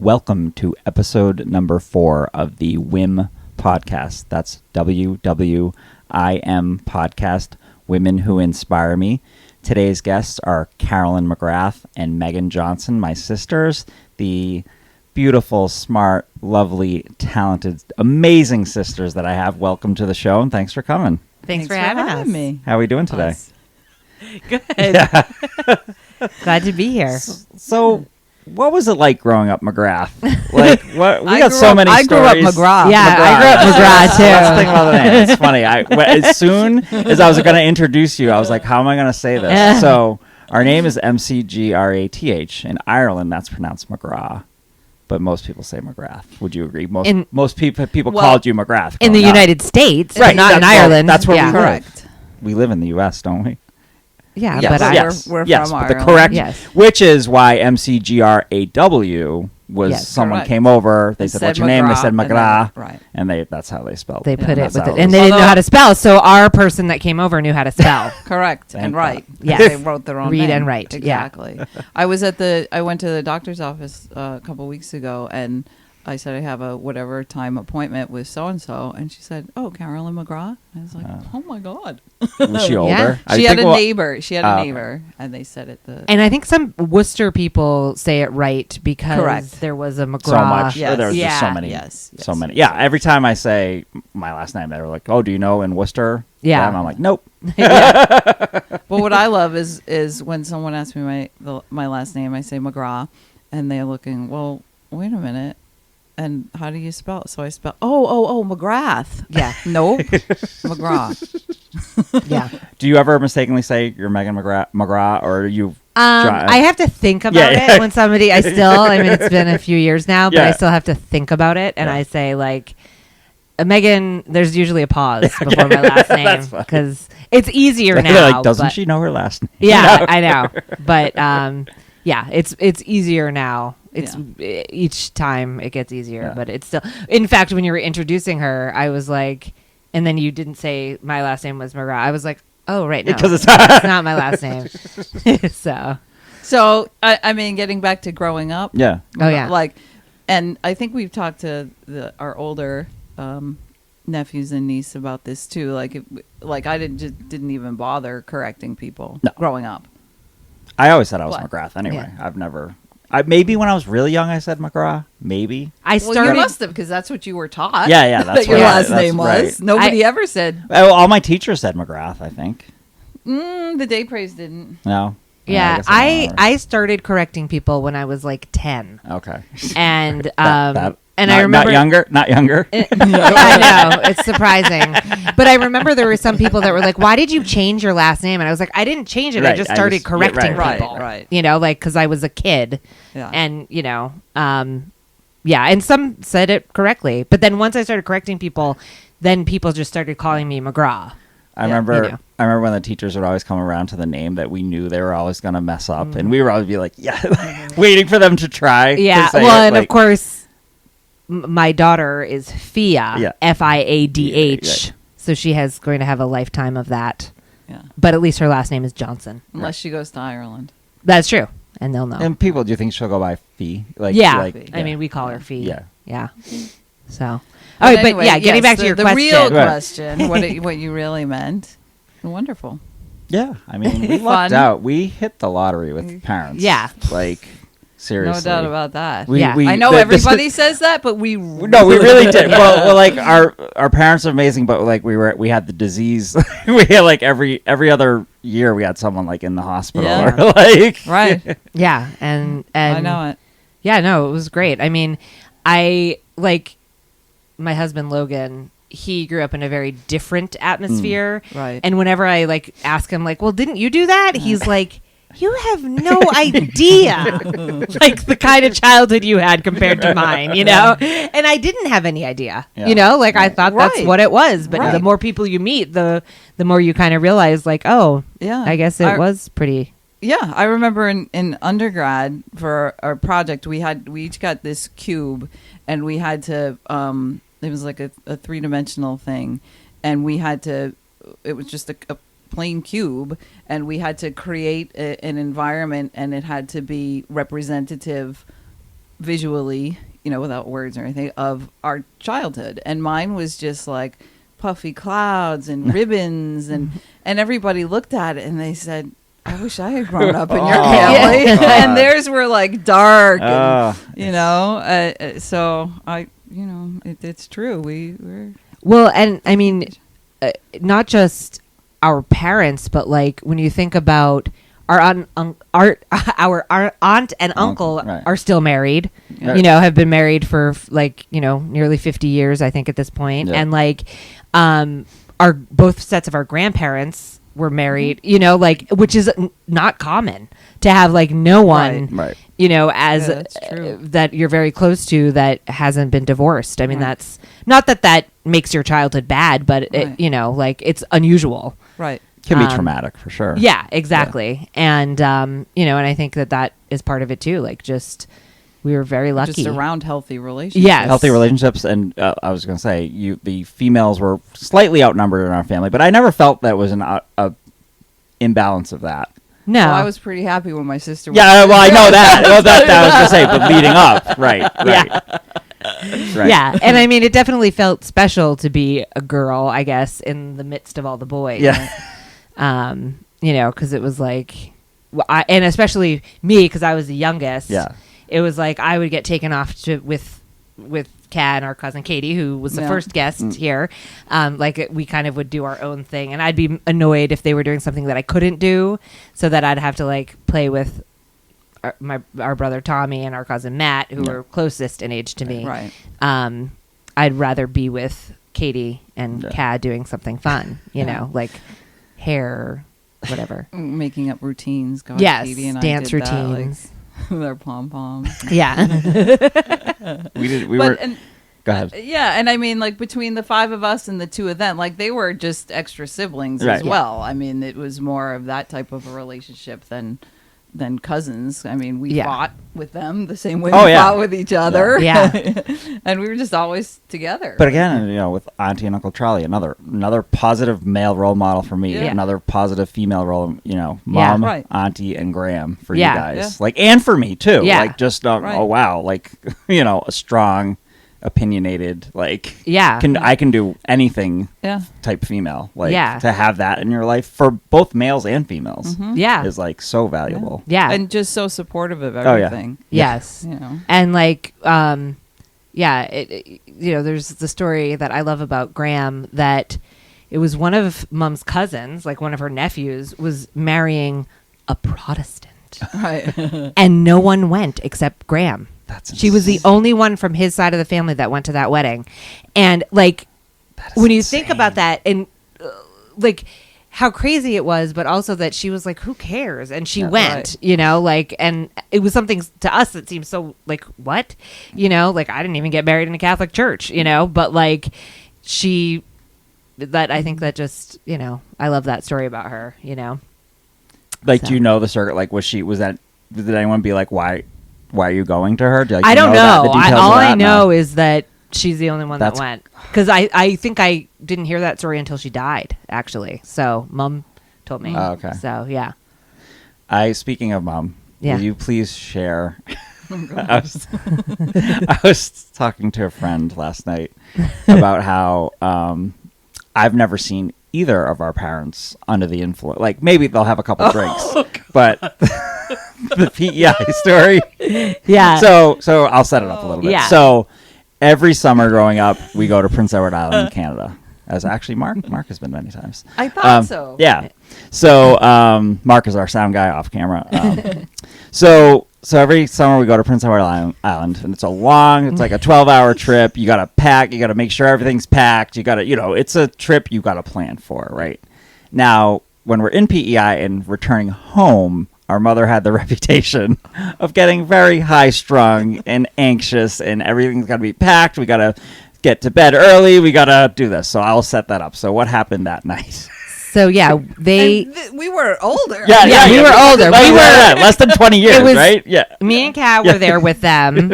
Welcome to episode number 4 of the WWIM podcast. That's WWIM podcast, Women Who Inspire Me. Today's guests are Carolyn McGrath and Megan Johnson, my sisters, the beautiful, smart, lovely, talented, amazing sisters that I have. Welcome to the show, and thanks for coming. Thanks for having me. How are we doing today? Good. Yeah. Glad to be here. So, what was it like growing up McGrath? Like, what we got so I many stories. grew up McGrath. Yeah, McGrath. I grew up McGrath too. Let's think about the name. It's funny. As soon as I was going to introduce you, I was like, how am I going to say this? Yeah. So, our name is McGrath. In Ireland, that's pronounced McGrath. But most people say McGrath. Would you agree? Most people called you McGrath. In the growing up. United States, Right, not in that's- Ireland. That's where we live. Correct. We live in the U.S., don't we? Yeah, Yes. but Yes. We're yes, from but the Ireland. correct, Yes. which is why McGraw was Yes. someone Correct. came over. They said, Said "What's your name?" They said McGrath, McGrath, right. and that's how they spelled. they it. put it That's with how it, and they was. didn't know how to spell. So our person that came over knew how to spell. Correct. Thank And right. God. Yes. They wrote their own Read name. and write. Yeah. Exactly. I went to the doctor's office a couple weeks ago, and I said I have a whatever time appointment with so-and-so, and she said, "Oh, Carolyn McGrath." And I was like, "Oh my God." Was she older? I She had think a neighbor. She had Oh, a okay. neighbor, and they said it the And I think some Worcester people say it right because Correct. there was a McGraw. so much. Yes. There's Yeah. just so many. Yes, So yes, many. yes, Yeah. Every time I say my last name, they were like, "Oh, do you know in Worcester?" Yeah. And I'm like, "Nope." But what I love is when someone asks me my last name, I say McGrath, and they're looking. Well, wait a minute. And how do you spell it? So I spell, McGrath. Yeah. Nope. McGrath. Yeah. Do you ever mistakenly say you're Megan McGrath, or you? I have to think about Yeah. it when somebody. I mean, it's been a few years now, but Yeah. I still have to think about it, and Yeah. I say like, Megan. There's usually a pause before my last name That's funny. because it's easier They're now. like, doesn't but- she know her last name? Yeah, I know, but yeah, it's easier now. It's each time it gets easier, Yeah. but it's still. In fact, when you were introducing her, I was like, and then you didn't say my last name was McGrath. I was like, oh, right, no, Because it's not my last name. So, I mean, getting back to growing up. Yeah. Oh, yeah. Like, and I think we've talked to our older nephews and niece about this too. Like I didn't even bother correcting people No. growing up. I always said I was What? McGrath anyway. Yeah. I've never. Maybe when I was really young, I said McGrath. Maybe. I Well, started. you must have, because that's what you were taught. Yeah, that's that your what- last that's name was. right. Nobody ever said All my teachers said McGrath. I think. the day praise didn't. No. Yeah, guess I don't remember. I started correcting people when I was like 10, Okay. and And I remember not younger. I know, it's surprising. But I remember there were some people that were like, why did you change your last name? And I was like, I didn't change it. I Right, just I started just- yeah, correcting right, people. right. You know, like, because I was a kid. Yeah. And, you know, yeah. And some said it correctly. But then once I started correcting people, then people just started calling me McGraw. I remember. you know. I remember when the teachers would always come around to the name that we knew they were always going to mess up, and we would always be like, "Yeah," waiting for them to try. to Yeah. say Well, it, and like- of course, my daughter is Fia, Yeah. Fiadh. Right. So she has going to have a lifetime of that. Yeah. But at least her last name is Johnson. Unless she goes to Ireland. That's true. And they'll know. And people, do you think she'll go by Fee? Like, yeah. like, I mean, we call her Fee. Yeah. Yeah. So. All But right, anyway, but yeah, getting yes, back to your the question. real Right. question, what you really meant. Wonderful. Yeah, I mean, we Fun. lucked out. We hit the lottery with parents. Yeah. Like, seriously. No doubt about that. Yeah. I know this- everybody says that, but we No, we really did. Well, like our parents are amazing, but like we had the disease. We had like every other year we had someone like in the hospital Yeah. or like right. Yeah. And I know it. Yeah, no, it was great. I mean, I like my husband Logan. He grew up in a very different atmosphere. Right. And whenever I like ask him, like, well, didn't you do that? He's like, you have no idea, like the kind of childhood you had compared to mine, you know? And I didn't have any idea, Yeah. you know, like I thought that's Right. what it was. But Right. the more people you meet, the more you kind of realize, like, oh, Yeah. I guess it was pretty. Yeah, I remember in undergrad for our project we each got this cube, and we had to it was like a 3-dimensional thing, and we had to, it was just a plain cube, and we had to create an environment, and it had to be representative visually, without words or anything, of our childhood. And mine was just like puffy clouds and ribbons, and everybody looked at it and they said, I wish I had grown up in your family. And theirs were like dark, and, so it's true. We're well, and I mean, not just our parents, but like when you think about our aunt and uncle right. are still married, Right. have been married for like, nearly 50 years, I think at this point. Yeah. And like, our both sets of our grandparents were married, which is not common to have like no one, Right. as that's true. that you're very close to that hasn't been divorced. I mean, Right. that's not that makes your childhood bad, but Right. like it's unusual. right. Can be traumatic for sure. Yeah, exactly. Yeah. And, and I think that is part of it too. Like just, we were very lucky. Just around healthy relationships. Yes. Healthy relationships, and I was going to say, the females were slightly outnumbered in our family, but I never felt that was a imbalance of that. No. Well, I was pretty happy when my sister was Yeah, well, I know that. Well, that I was going to say, but leading up, right. Right. Yeah. And I mean, it definitely felt special to be a girl, I guess, in the midst of all the boys. Yeah. Because it was like, and especially me, because I was the youngest. Yeah. It was like I would get taken off with Kat and our cousin Katie, who was the first guest here. We kind of would do our own thing, and I'd be annoyed if they were doing something that I couldn't do, so that I'd have to like play with our brother Tommy and our cousin Matt, who were closest in age to me. Right. I'd rather be with Katie and Kat doing something fun, like hair, whatever. Making up routines. God, Yes, Katie and dance I did that, routines. with our pom-poms. Yeah. We But, were. and, Go ahead. yeah, and I mean, like, between the five of us and the two of them, like, they were just extra siblings Right. as well. I mean, it was more of that type of a relationship than cousins. I mean, we fought with them the same way we fought with each other. Yeah. And we were just always together. But again, with Auntie and Uncle Charlie, another positive male role model for me. Yeah. Another positive female role. Mom, Right. Auntie, and Graham for Yeah. you guys. Yeah. Like, and for me too. Yeah. Like, just Right. oh wow, like a strong, opinionated, like Yeah. I can do anything yeah. type female. Like Yeah. to have that in your life for both males and females Yeah. is like so valuable. Yeah. And just so supportive of yeah. everything. Yes. And like, there's the story that I love about Graham, that it was one of Mom's cousins, like one of her nephews, was marrying a Protestant. Right. And no one went except Graham. That's She was the only one from his side of the family that went to that wedding. And like, when you think about that, and like how crazy it was, but also that she was like, who cares? And she went, right. and it was something to us that seems so like, what? Like, I didn't even get married in a Catholic church, but like I think that just, I love that story about her, Like, So. do you know the circuit? Like, did anyone be like, why are you going to her? I don't know. The details All of I that? know No. is that she's the only one That's- that went. Because I think I didn't hear that story until she died, actually. So Mom told me. Oh, okay. So, yeah. Speaking of Mom, Yeah. will you please share? I was talking to a friend last night about how I've never seen either of our parents under the influence. Like, maybe they'll have a couple drinks, but the PEI story. Yeah. So I'll set it up a little bit. Yeah. So every summer growing up, we go to Prince Edward Island in Canada. As actually Mark has been many times. I thought so. Yeah. So Mark is our sound guy off camera. So every summer we go to Prince Edward Island, and it's like a 12-hour trip. You got to pack. You got to make sure everything's packed. You got to, it's a trip you got to plan for, right? Now, when we're in PEI and returning home, our mother had the reputation of getting very high-strung and anxious, and everything's got to be packed. We got to get to bed early. We got to do this. So I'll set that up. So what happened that night? So, yeah, they... We were older. Yeah, we were older. We were less than 20 years, was- right? Yeah. Me and Kat were there with them.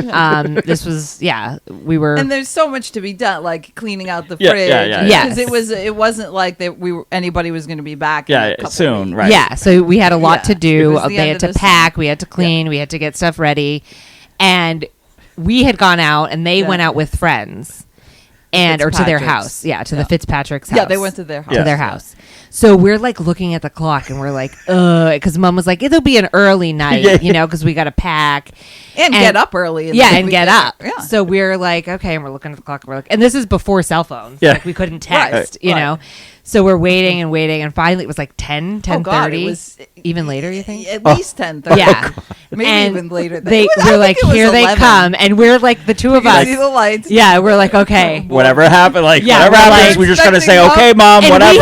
This was, we were... And there's so much to be done, like cleaning out the Yeah, fridge. yeah. Yes. Because it wasn't like that anybody was going to be back. in a couple Soon, weeks. right? Yeah, so we had a lot Yeah. to do. It was the They end had of to the pack. summer. We had to clean. We had to get stuff ready. And we had gone out and they went out with friends. Or to their house. Yeah, to the Fitzpatrick's house. Yeah, they went to their house. To their house. So we're like looking at the clock and we're like, because Mom was like, it'll be an early night, you know, because we got to pack. And get up early. And get up. Yeah. So we're like, okay, and we're looking at the clock. And this is before cell phones. Yeah. Like we couldn't text, you know. So we're waiting, and finally it was like 10:30. It was even later, you think? At least 10:30. Yeah. Maybe even later. We're like, here 11. They come. And we're like, the two of us. See the lights. Yeah, we're like, okay. Whatever happened, whatever happens, we're just going to say, okay, Mom, and whatever.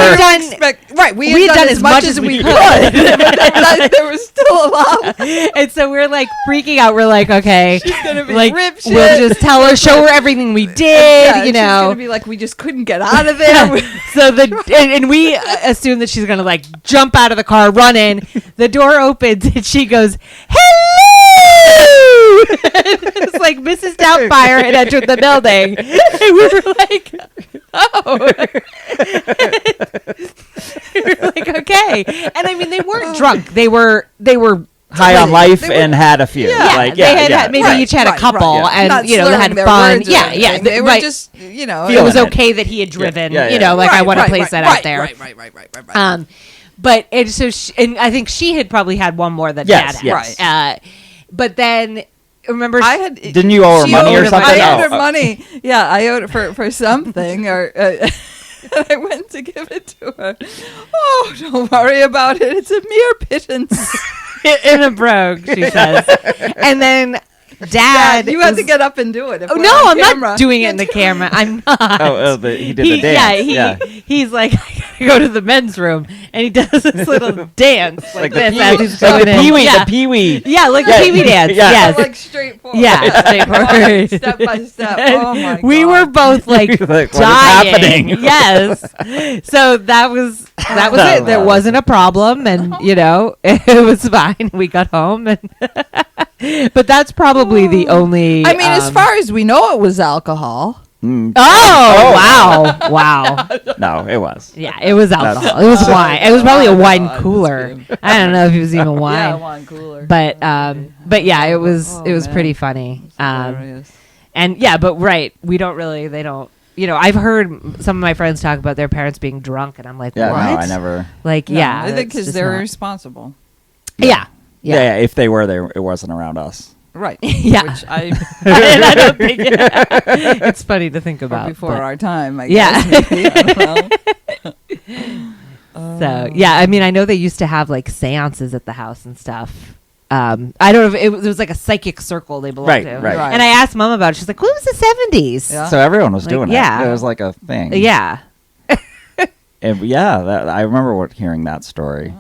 We had done as much as we could. There was still a lot. And so we're like freaking out. We're like, okay. She's going to be like, rip shit. We'll just tell her, show her everything we did, you know. She's going to be like, we just couldn't get out of there. So and we assume that she's going to like jump out of the car, run in. The door opens and she goes, hello! It's like Mrs. Doubtfire had entered the building. And we were like, oh. We were like, okay. And I mean, they weren't drunk. They were high on life and had a few. Yeah, they had maybe each had a couple, and not you know, they had fun. Yeah. They were just, you know, it was okay that he had driven. You know, like I want to place that out there. Right. But and so and I think she had probably had one more than Dad had. Right. But then remember, didn't you owe her money or something? I owed her money. Yeah, I owed it for something or. I went to give it to her. Oh, don't worry about it. It's a mere pittance. In a brogue, she says. And then Dad, you had to get up and do it. Oh no, I'm not doing it in the camera. I'm not. He did the dance. He's like, I gotta go to the men's room, and he does this little dance like this as he's going in. The Pee-wee. Yeah, like the Pee-wee dance. Yes, like straightforward. Yeah, straightforward. Step by step. Oh my God. We were both like dying. What is happening? Yes. So that was it. There wasn't a problem, and you know, it was fine. We got home, and but that's probably the only. I mean, as far as we know, it was alcohol. Wow. No, it was. Yeah, it was alcohol. It was wine. It was probably a wine cooler. I don't know if it was even wine. Yeah, wine cooler. But yeah, it was pretty funny. And yeah, but we don't really. They don't. You know, I've heard some of my friends talk about their parents being drunk, and I'm like, yeah, what? no, I never. Like, no, yeah, I think because they're responsible. Yeah. If they were, it wasn't around us. Right. Yeah. Which I don't think it's funny to think about. Before our time, I guess. Maybe. I don't know. So, yeah, I mean, I know they used to have like seances at the house and stuff. I don't know if it was like a psychic circle they belonged to. Right. And I asked Mom about it. She's like, well, it was the 70s. Yeah. So everyone was doing it. Yeah. It was like a thing. Yeah. I remember hearing that story.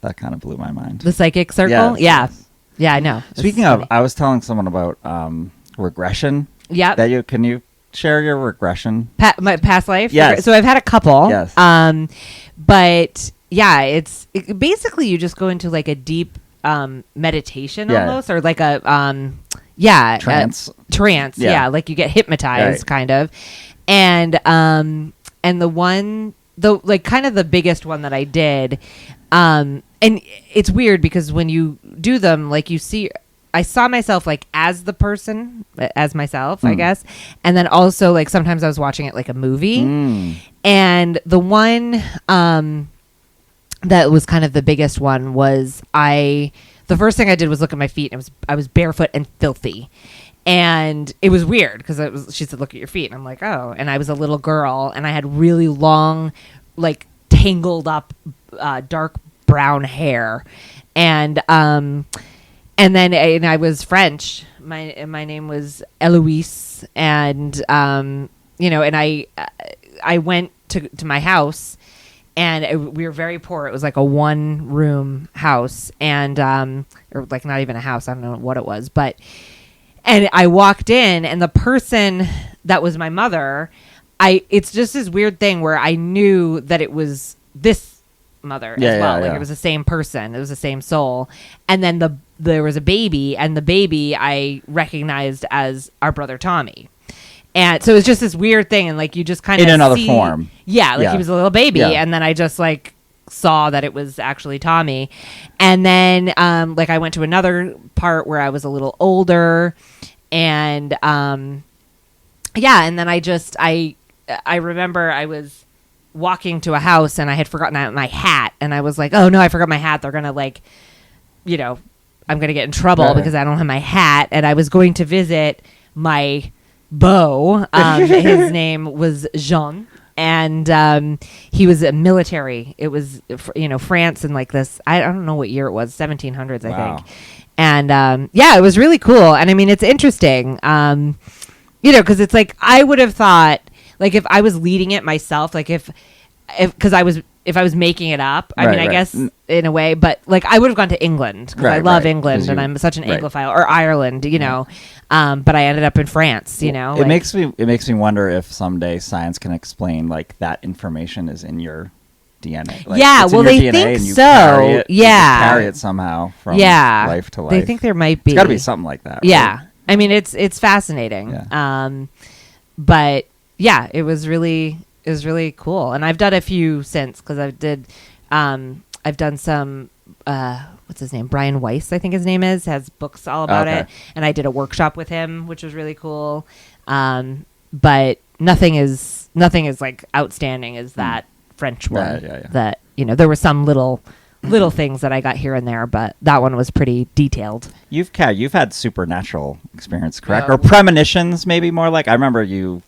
That kind of blew my mind. The psychic circle? Yes. Yeah, I know. Speaking of, I was telling someone about regression. Yeah. Can you share your regression? My past life? Yes. So I've had a couple. Yes. But yeah, basically you just go into like a deep meditation almost, or like a trance. Trance. Yeah. Like you get hypnotized kind of. And the like kind of the biggest one that I did, and it's weird because when you do them, like I saw myself like as the person, as myself, I guess. And then also like sometimes I was watching it like a movie. And the one that was kind of the biggest one was the first thing I did was look at my feet, and I was barefoot and filthy. And it was weird because she said, look at your feet. And I'm like, oh. And I was a little girl, and I had really long, like tangled up, dark brown hair. And then I was French. My name was Eloise. And, you know, and I went to my house, and we were very poor. It was like a 1-room house, and, or like not even a house. I don't know what it was, but. And I walked in, and the person that was my mother, it's just this weird thing where I knew that it was this mother as well. Like it was the same person. It was the same soul. And then there was a baby, and the baby I recognized as our brother Tommy. And so it was just this weird thing, and like you just kind of in another form. Yeah, like he was a little baby, and then I just like saw that it was actually Tommy. And then like I went to another part where I was a little older, And yeah, and then I remember I was walking to a house and I had forgotten my hat, and I was like, oh no, I forgot my hat. They're gonna like, you know, I'm gonna get in trouble because I don't have my hat. And I was going to visit my beau. His name was Jean, and he was a military. It was, you know, France and like this. I don't know what year it was, 1700s, I think. And yeah, it was really cool. And I mean, it's interesting, you know, because it's like I would have thought, like if I was leading it myself, like if I was making it up, I mean, I guess in a way, but like I would have gone to England because I love England and I'm such an Anglophile, or Ireland, you know, but I ended up in France, you know. It makes me wonder if someday science can explain like that information is in your DNA. Like, yeah, well, they DNA think and you so. carry it, Yeah, you carry it somehow from life to life. They think there might be. It's got to be something like that. Right? Yeah, I mean, it's fascinating. Yeah. But yeah, it was really cool, and I've done a few since because I've done some. What's his name? Brian Weiss, I think his name has books all about it, and I did a workshop with him, which was really cool. But nothing is like outstanding as that French one. Yeah. That, you know, there were some little things that I got here and there, but that one was pretty detailed. You've had supernatural experience, correct? Or premonitions, maybe more like. I remember you.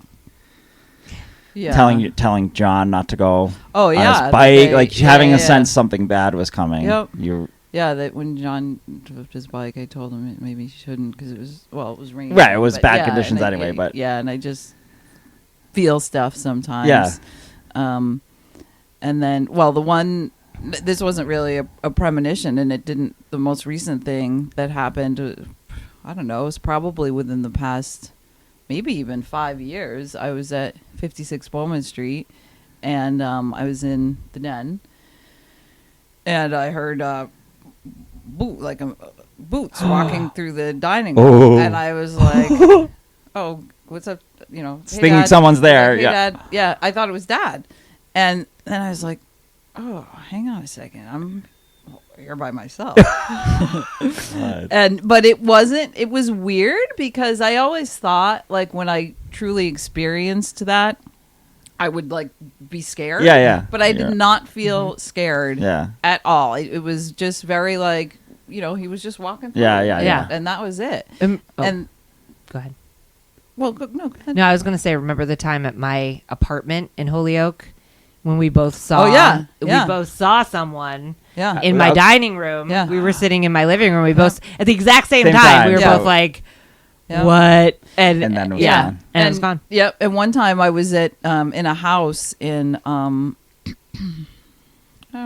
Yeah. Telling John not to go on his bike, having a sense something bad was coming. Yep. That when John drove his bike, I told him maybe he shouldn't because it was raining. Right, it was bad conditions anyway. But and I just feel stuff sometimes. Yeah. And then, the one, this wasn't really a premonition, and it didn't. The most recent thing that happened, I don't know, it was probably within the past. Maybe even 5 years. I was at 56 Bowman Street, and I was in the den, and I heard boots walking through the dining room, and I was like, "Oh, what's up?" You know, thinking Dad. someone's there. Like, hey, Dad. Yeah, I thought it was Dad, and then I was like, "Oh, hang on a second, I'm here by myself." But it wasn't. It was weird because I always thought, like, when I truly experienced that, I would like be scared. Yeah. But I did not feel scared. Yeah. At all. It was just very like, you know, he was just walking through. Yeah. And that was it. And go ahead. Well, go ahead. No, I was going to say, remember the time at my apartment in Holyoke when we both saw? We both saw someone. Yeah. In my dining room. Yeah. We were sitting in my living room. We both, at the exact same time, we were both like, what? And then it was gone. And it was gone. Yep. And one time I was at in a house in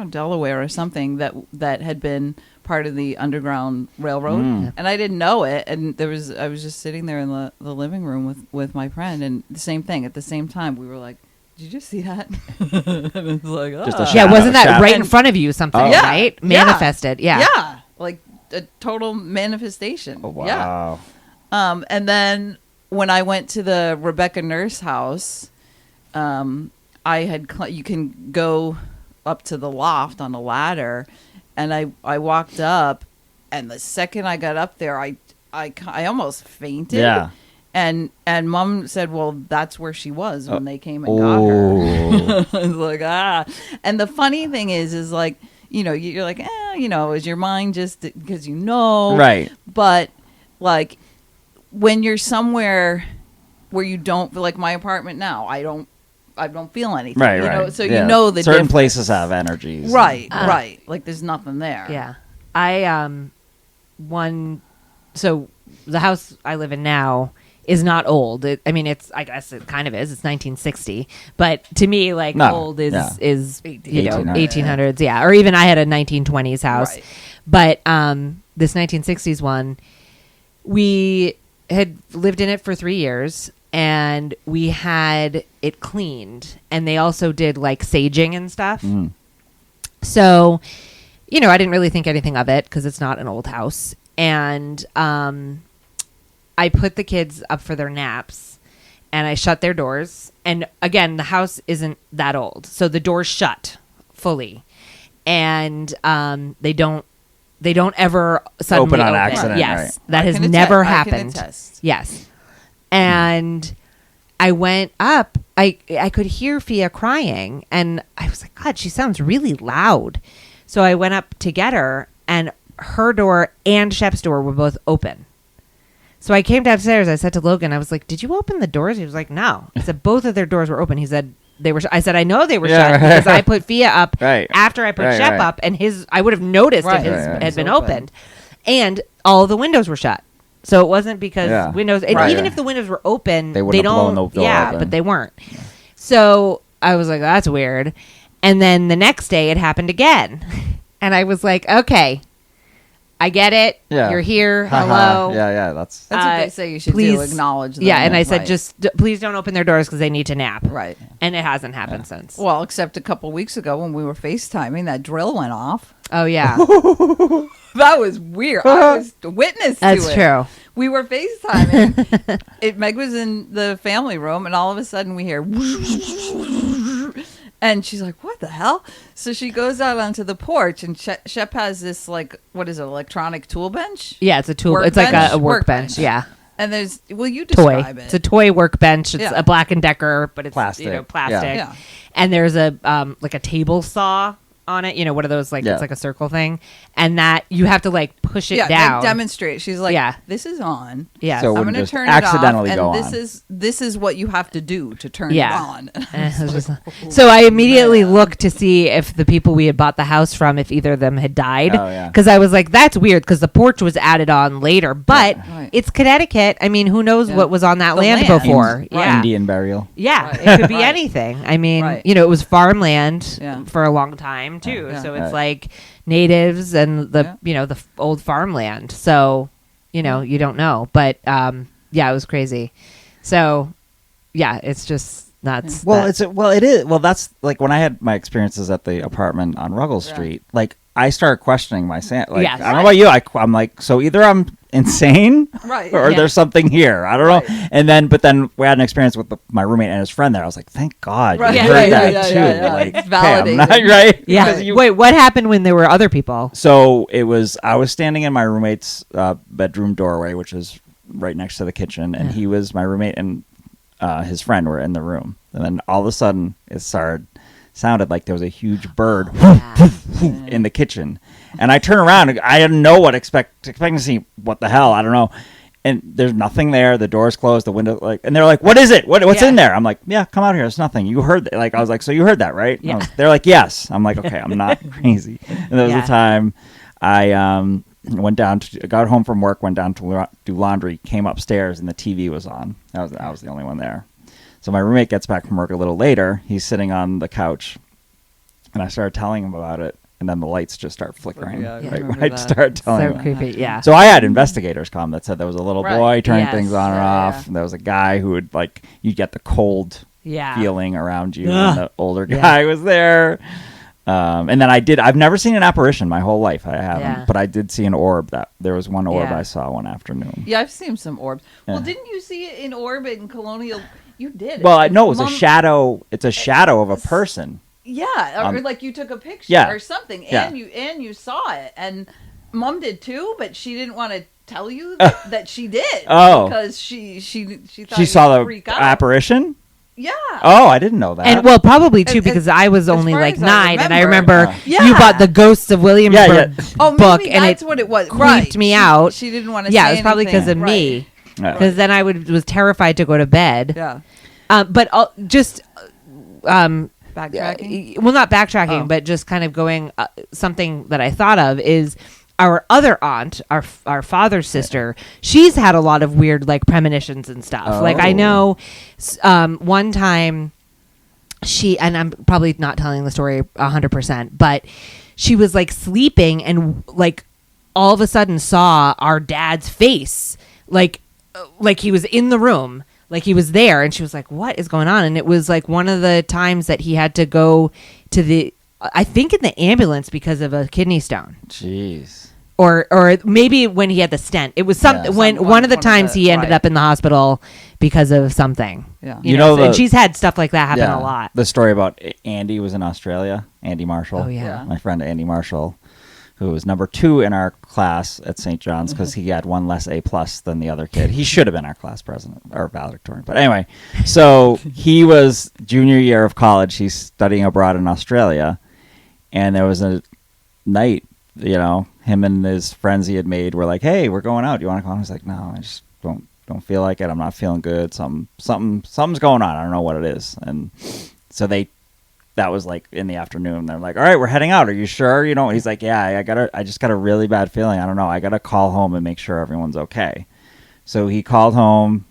Delaware or something that had been part of the Underground Railroad, and I didn't know it. And I was just sitting there in the living room with my friend, and the same thing at the same time. We were like, "Did you just see that?" And it's like, just a shadow, wasn't that right in front of you? Something, right? Manifested, yeah, like a total manifestation. Oh, wow. Yeah. And then when I went to the Rebecca Nurse house, I had you can go up to the loft on a ladder, and I walked up, and the second I got up there, I almost fainted. Yeah. And Mom said, well, that's where she was when they came and got her. I was like, And the funny thing is like, you know, you're like, you know, is your mind just because you know? Right. But like when you're somewhere where you don't, like my apartment now, I don't feel anything. Right, you know? right. So you know the certain difference. places have energies. Right, right. Like there's nothing there. Yeah. So the house I live in now is not old. I guess it kind of is. It's 1960, but to me, like old is you know 1800s, or even I had a 1920s house, right. But this 1960s one, we had lived in it for 3 years, and we had it cleaned, and they also did like saging and stuff. So, you know, I didn't really think anything of it because it's not an old house, and I put the kids up for their naps, and I shut their doors. And again, the house isn't that old, so the doors shut fully, and they don't They don't ever suddenly open on accident. Yes, Right. that has never happened. Yes, and I went up. I could hear Fia crying, and I was like, God, she sounds really loud. So I went up to get her, and her door and Shep's door were both open. So I came downstairs. I said to Logan, I was like, did you open the doors? He was like, no. I said, both of their doors were open. He said, they were. I said, I know they were shut because I put Fia up after I put Shep up, and I would have noticed if his had been opened. And all the windows were shut. So it wasn't because windows, and even if the windows were open, they don't, blown the door open. But they weren't. Yeah. So I was like, that's weird. And then the next day it happened again. And I was like, okay, I get it. Yeah. You're here. Hello. Yeah. That's what they say you should do. Acknowledge them. Yeah, and I said, please don't open their doors because they need to nap. Right. And it hasn't happened since. Well, except a couple weeks ago when we were FaceTiming, that drill went off. Oh, yeah. That was weird. I was witness to it. That's true. We were FaceTiming. Meg was in the family room, and all of a sudden we hear... And she's like, what the hell? So she goes out onto the porch, and Shep has this, like, what is it, electronic tool bench? Yeah, it's a tool. It's like a workbench. Yeah. And there's, will you describe it? It's a toy workbench. It's a Black & Decker, but it's plastic. Plastic. Yeah. And there's a like a table saw on it. One of those, like, it's like a circle thing. And that you have to, like, push it down. Yeah, demonstrate. She's like, this is on. Yeah. So I'm going to turn it off. And this is what you have to do to turn it on. So I immediately looked to see if the people we had bought the house from, if either of them had died. Because I was like, that's weird because the porch was added on later. But it's Connecticut. I mean, who knows what was on that land before? Indian burial. Yeah, it could be anything. I mean, it was farmland for a long time too. So it's like natives and the the old farmland. So you don't know, but it was crazy. So it's just nuts. Well, it is. Well, that's like when I had my experiences at the apartment on Ruggles Street. Like I started questioning my I don't know about you. I'm like, so either I'm insane, or there's something here. I don't know. But then we had an experience with my roommate and his friend there. I was like, thank God you heard that too. Like, it's validated. Right? Yeah. Wait, what happened when there were other people? So I was standing in my roommate's bedroom doorway, which is right next to the kitchen, and he was my roommate and his friend were in the room, and then all of a sudden it sounded like there was a huge bird in the kitchen, and I turn around and I didn't know what expecting to see what the hell, I don't know, and there's nothing there, the door's closed, the window, like, and they're like, what is it, what's in there? I'm like, yeah, come out here, it's nothing, you heard that. Like I was like, so you heard that, right? They're like, yes. I'm like, okay, I'm not crazy. And there was a time I got home from work, went down to do laundry, came upstairs, and the TV was on. I was the only one there. So my roommate gets back from work a little later. He's sitting on the couch, and I started telling him about it, and then the lights just start flickering. I started telling him. So creepy, yeah. So I had investigators come that said there was a little boy turning things on and off. And there was a guy who would, like, you'd get the cold feeling around you, and the older guy was there. And then I've never seen an apparition my whole life. I haven't, but I did see an orb. There was one orb I saw one afternoon. Yeah, I've seen some orbs. Yeah. Well, didn't you see it in orb in Colonial? You did. Well, no, it was a shadow. It's a shadow of a person. Yeah, or like you took a picture or something, and you saw it, and Mom did too, but she didn't want to tell you that she did. Oh, because she thought she saw the apparition. Yeah. Oh, I didn't know that. And well, probably too, because I was only like 9, and I remember you bought the Ghosts of Williamsburg book, and that's what it was. Creeped me out. She didn't want to. Yeah, it was probably because of me. Because then I was terrified to go to bed. Yeah. But just backtracking. Well, not backtracking, but just kind of going. Something that I thought of is our other aunt, our father's sister. She's had a lot of weird like premonitions and stuff. Like I know, one time and I'm probably not telling the story 100%, but she was like sleeping and like all of a sudden saw our dad's face, like he was in the room. Like he was there, and she was like, what is going on? And it was like one of the times that he had to go to I think in the ambulance because of a kidney stone. Jeez. Or maybe when he had the stent. It was something one of the times he ended up in the hospital because of something. Yeah. You know and she's had stuff like that happen a lot. The story about Andy was in Australia, Andy Marshall. Oh, yeah. My friend Andy Marshall, who was number 2 in our class at St. John's because he had one less A+ than the other kid. He should have been our class president or valedictorian. But anyway, so he was junior year of college. He's studying abroad in Australia. And there was a night, him and his friends he had made were like, hey, we're going out. Do you want to come? I was like, no, I just don't feel like it. I'm not feeling good. Something's going on. I don't know what it is. And so that was like in the afternoon. They're like, all right, we're heading out. Are you sure? He's like, yeah, I just got a really bad feeling. I don't know. I got to call home and make sure everyone's okay. So he called home.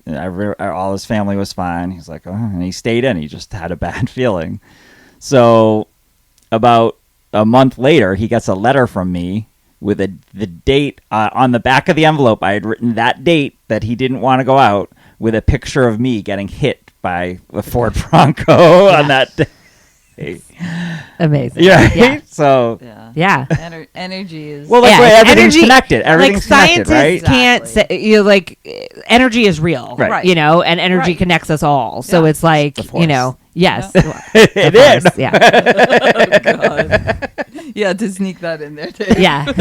All his family was fine. He's like, oh, and he stayed in. He just had a bad feeling. So about a month later, he gets a letter from me with the date on the back of the envelope. I had written that date that he didn't want to go out with a picture of me getting hit by the Ford Bronco on that day. Amazing. Yeah. Yeah. So yeah. Energy is everything's connected. Everything's connected, right? Can't say energy is real, right? And energy connects us all. So it's like yes, it is. Yeah. Oh, God. Yeah, to sneak that in there too. Yeah.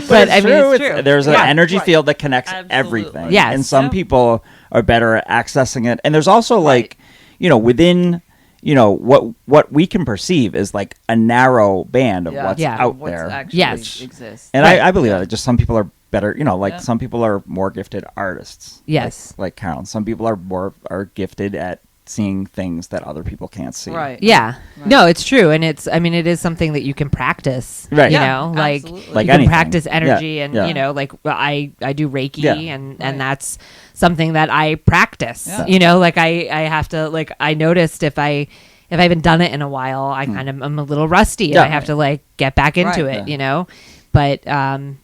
But I mean, it's true. There's an energy field that connects Absolutely. everything. Yes. And some people are better at accessing it. And there's also within, what we can perceive is like a narrow band of what's out there. Actually exists. And I believe that. Just some people are better, some people are more gifted artists. Yes. Like Carolyn. Some people are gifted at seeing things that other people can't see. Right. Yeah. Right. No, it's true. And it is something that you can practice. Right. Like absolutely. you Like can anything. practice energy and, Yeah. like I do Reiki and Right. that's something that I practice, Yeah. like I have to, like, I noticed if I haven't done it in a while, I kind of, I'm a little rusty and I have to like get back into Right. it, but, and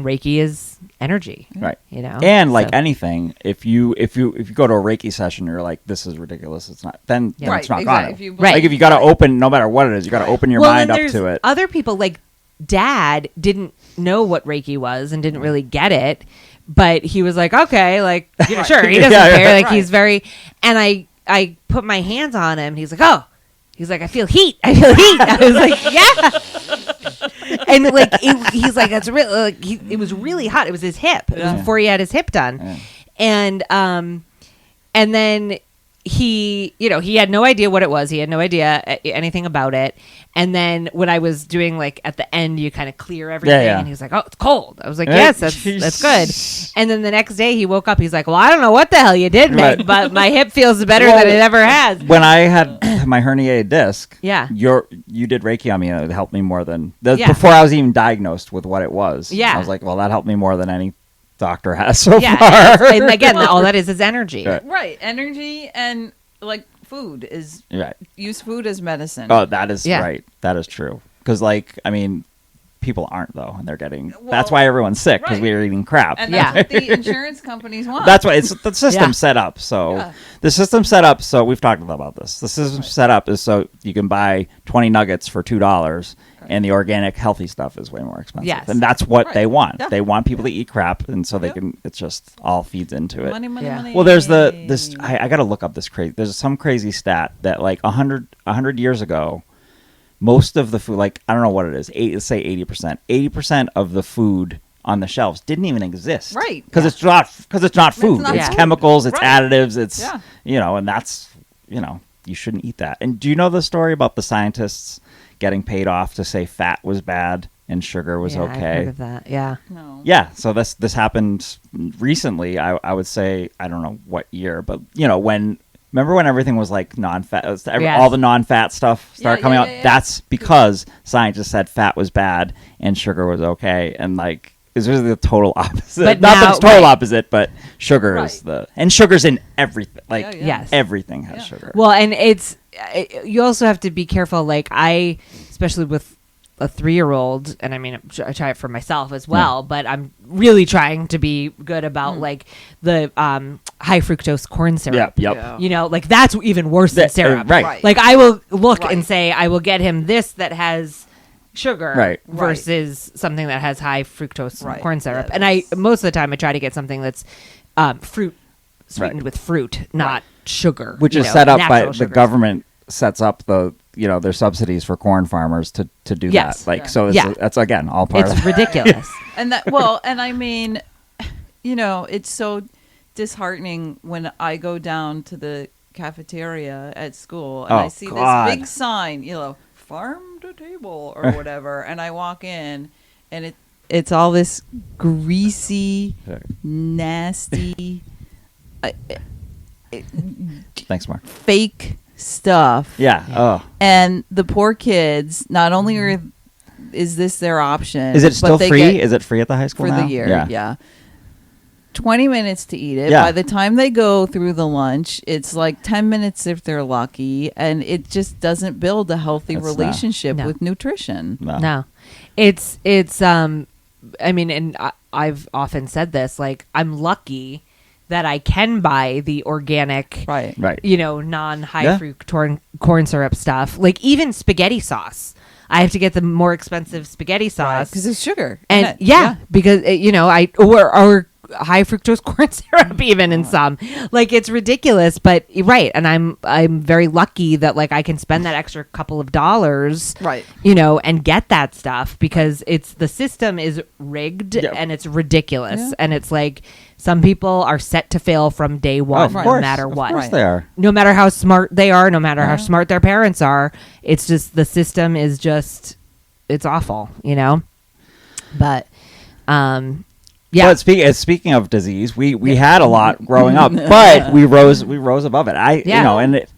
Reiki is energy, Right. so- And like anything, if you go to a Reiki session, you're like, this is ridiculous. It's not. Then Right, it's not exactly. gonna. Right. Like if you got to open, no matter what it is, you got to open your mind and up there's to it. Other people, like Dad, didn't know what Reiki was and didn't really get it, but he was like, okay, like sure, he doesn't care. Like he's very, and I put my hands on him. And he's like, oh. He's like, I feel heat. I was like, yeah. And like, he's like, that's real. Like, it was really hot. It was his hip. It was before he had his hip done. Yeah. And then he had no idea what it was. He had no idea anything about it. And then when I was doing like at the end, you kind of clear everything. Yeah. And he's like, oh, it's cold. I was like, yes, that's good. And then the next day he woke up. He's like, well, I don't know what the hell you did, Meg, but my hip feels better than it ever has. When I had my herniated disc, Yeah. you did Reiki on me, and it helped me more than before I was even diagnosed with what it was. Yeah. I was like, well, that helped me more than any doctor has so Yeah. far. And again, all that is energy. Right. Right. Energy and like food is Right. use food as medicine. Oh, that is Yeah. right. That is true. Because, people aren't, though, and they're getting... Well, that's why everyone's sick, because right. we're eating crap. And that's what the insurance companies want. That's why it's the system Yeah. set up. So Yeah. the system set up. So we've talked about this. The system set up is so you can buy 20 nuggets for $2, and the organic, healthy stuff is way more expensive. Yes. And that's what Right. they want. Yeah. They want people to eat crap, and so they Yeah. can. It's just all feeds into it. Money, money, Yeah. money. Well, there's this. I got to look up this crazy. There's some crazy stat that like 100 years ago, most of the food, like I don't know what it is, let's say 80%. 80% of the food on the shelves didn't even exist. Right. Because it's not food. not It's food. chemicals. It's Right. additives. It's Yeah. and that's you shouldn't eat that. And do you know the story about the scientists getting paid off to say fat was bad and sugar was Yeah, I've okay? heard of that. Yeah. No. Yeah, so this happened recently. I would say I don't know what year, but remember when everything was like non-fat, Yes. all the non-fat stuff started Yeah, coming yeah, out. yeah, yeah. That's because scientists said fat was bad and sugar was okay, and like it's really the total opposite. But Not that now- it's total right. opposite, but sugar is Right. and sugar's in everything. Like Yeah, yeah. Yes. everything has Yeah. sugar. Well, and you also have to be careful. Like especially with a 3-year-old, and I mean, I try it for myself as well, but I'm really trying to be good about like the high fructose corn syrup. Yep. Yeah. Like that's even worse than syrup. right. Right. Like I will look and Right. say, I will get him this that has sugar Right. versus something that has high fructose Right. corn syrup. Yeah, And most of the time I try to get something that's fruit sweetened Right. with fruit, not sugar. Which you is know, set up by natural the sugars. government sets up the there's subsidies for corn farmers to do Yes. that. Like, Yeah. so Yeah. that's again all part It's of it. ridiculous. And and I mean, it's so disheartening when I go down to the cafeteria at school and I see God. this big sign, farm to table or whatever, and I walk in and it's all this greasy, nasty, Thanks, Mark. fake stuff. Yeah. Oh, And the poor kids, not only is this their option, is it but still they free? get- Is it free at the high school for now? the year? Yeah. Yeah. 20 minutes to eat it. Yeah. By the time they go through the lunch, it's like 10 minutes if they're lucky, and it just doesn't build a healthy It's relationship No. with nutrition. No, it's I mean, and I've often said this, like, I'm lucky that I can buy the organic, Right. Right. non-high Yeah. fructose corn syrup stuff. Like, even spaghetti sauce, I have to get the more expensive spaghetti sauce Because it's sugar. and in it. yeah, because or high fructose corn syrup even in some, like, it's ridiculous. But right, and I'm very lucky that, like, I can spend that extra couple of dollars, Right. and get that stuff, because the system is rigged Yep. and it's ridiculous. Yeah. And it's like, some people are set to fail from day one, of no course, matter of what. course they are. No matter how smart they are, no matter how Yeah. smart their parents are, it's just, the system is just, it's awful, But, yeah. But speaking of disease, we had a lot growing up, but we rose above it. Yeah. And it,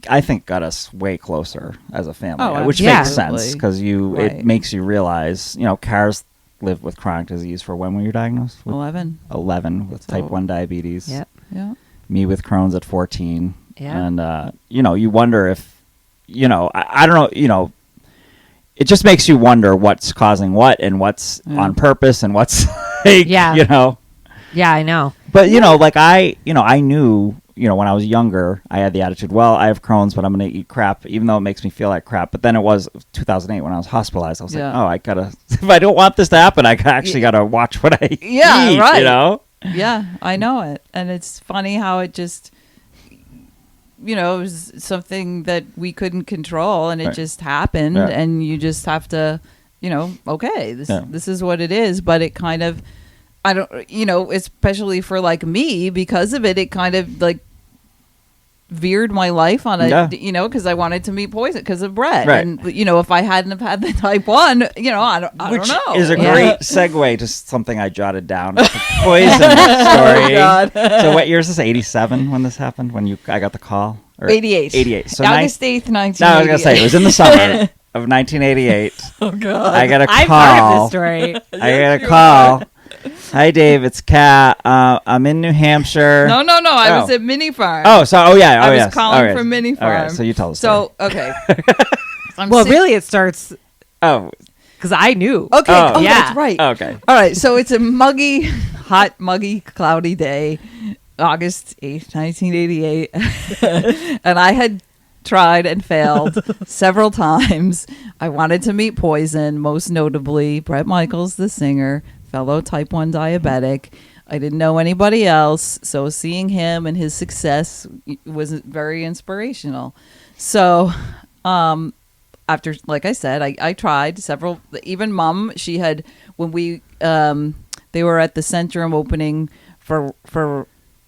I think, got us way closer as a family, Oh, which yeah. makes sense because Right. it makes you realize, Kara's lived with chronic disease for when were you diagnosed? With 11 with type So- 1 diabetes. Yep. Yeah. Me with Crohn's at 14. Yeah. And, you wonder if, I don't know, it just makes you wonder what's causing what and what's Yeah. on purpose and what's like, Yeah. Yeah, I know. But, like I knew, when I was younger, I had the attitude, well, I have Crohn's, but I'm going to eat crap, even though it makes me feel like crap. But then it was 2008 when I was hospitalized. I was Yeah. like, oh, I got to, if I don't want this to happen, I actually got to watch what I Yeah, eat, right. Yeah, I know it. And it's funny how it just, it was something that we couldn't control, and it Right. just happened. Yeah. And you just have to, okay, Yeah. this is what it is. But it kind of, I don't, especially for like me, because of it, it kind of like veered my life on a, Yeah. because I wanted to meet poison because of bread. Right. And, if I hadn't have had the type 1, I don't Which know. is a Yeah. great segue to something I jotted down. It's a poison story. Oh, God. So what year is this? 87 when this happened? When I got the call? Or 88. 88. So August 8th, 1988. No, I was going to say, it was in the summer of 1988. Oh, God. I got a I'm call. part of this story. I got a call. Hi, Dave. It's Kat. I'm in New Hampshire. No. I Oh. was at Mini Farm. Oh, so I was yes. calling All right. from Mini All right, Farm. so you tell us. So, okay. Well, really, it starts Oh, because I knew. Okay. Oh. Oh, Yeah. that's right. okay. All right. So it's a hot, muggy, cloudy day, August 8th, 1988. And I had tried and failed several times. I wanted to meet poison, most notably Bret Michaels, the singer, fellow type 1 diabetic. I didn't know anybody else, so seeing him and his success was very inspirational. So, after, like I said, I tried several. Even Mom, she had, when they were at the Centrum opening for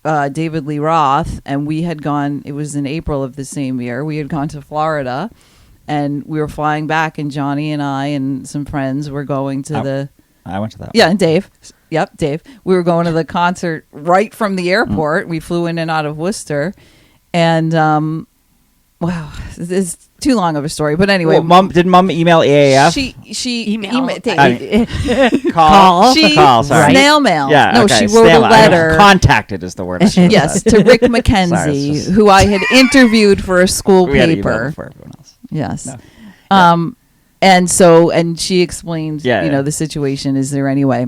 David Lee Roth, and we had gone. It was in April of the same year. We had gone to Florida, and we were flying back, and Johnny and I and some friends were going to I went to that. Yeah, and Dave. Yep, Dave. We were going to the concert right from the airport. We flew in and out of Worcester. And, wow, this is too long of a story. But anyway. Well, did Mom email EAF? She emailed Call. Call. She Call, sorry. snail mail. Yeah, No, okay, she wrote snail a mail. letter. Contacted is the word. I should have Yes, said. to Rick Sorry, McKenzie, it's just- who I had interviewed for a school We had to email paper. before everyone else. Yes. No. And she explained, Yeah, yeah. the situation. Is there any way?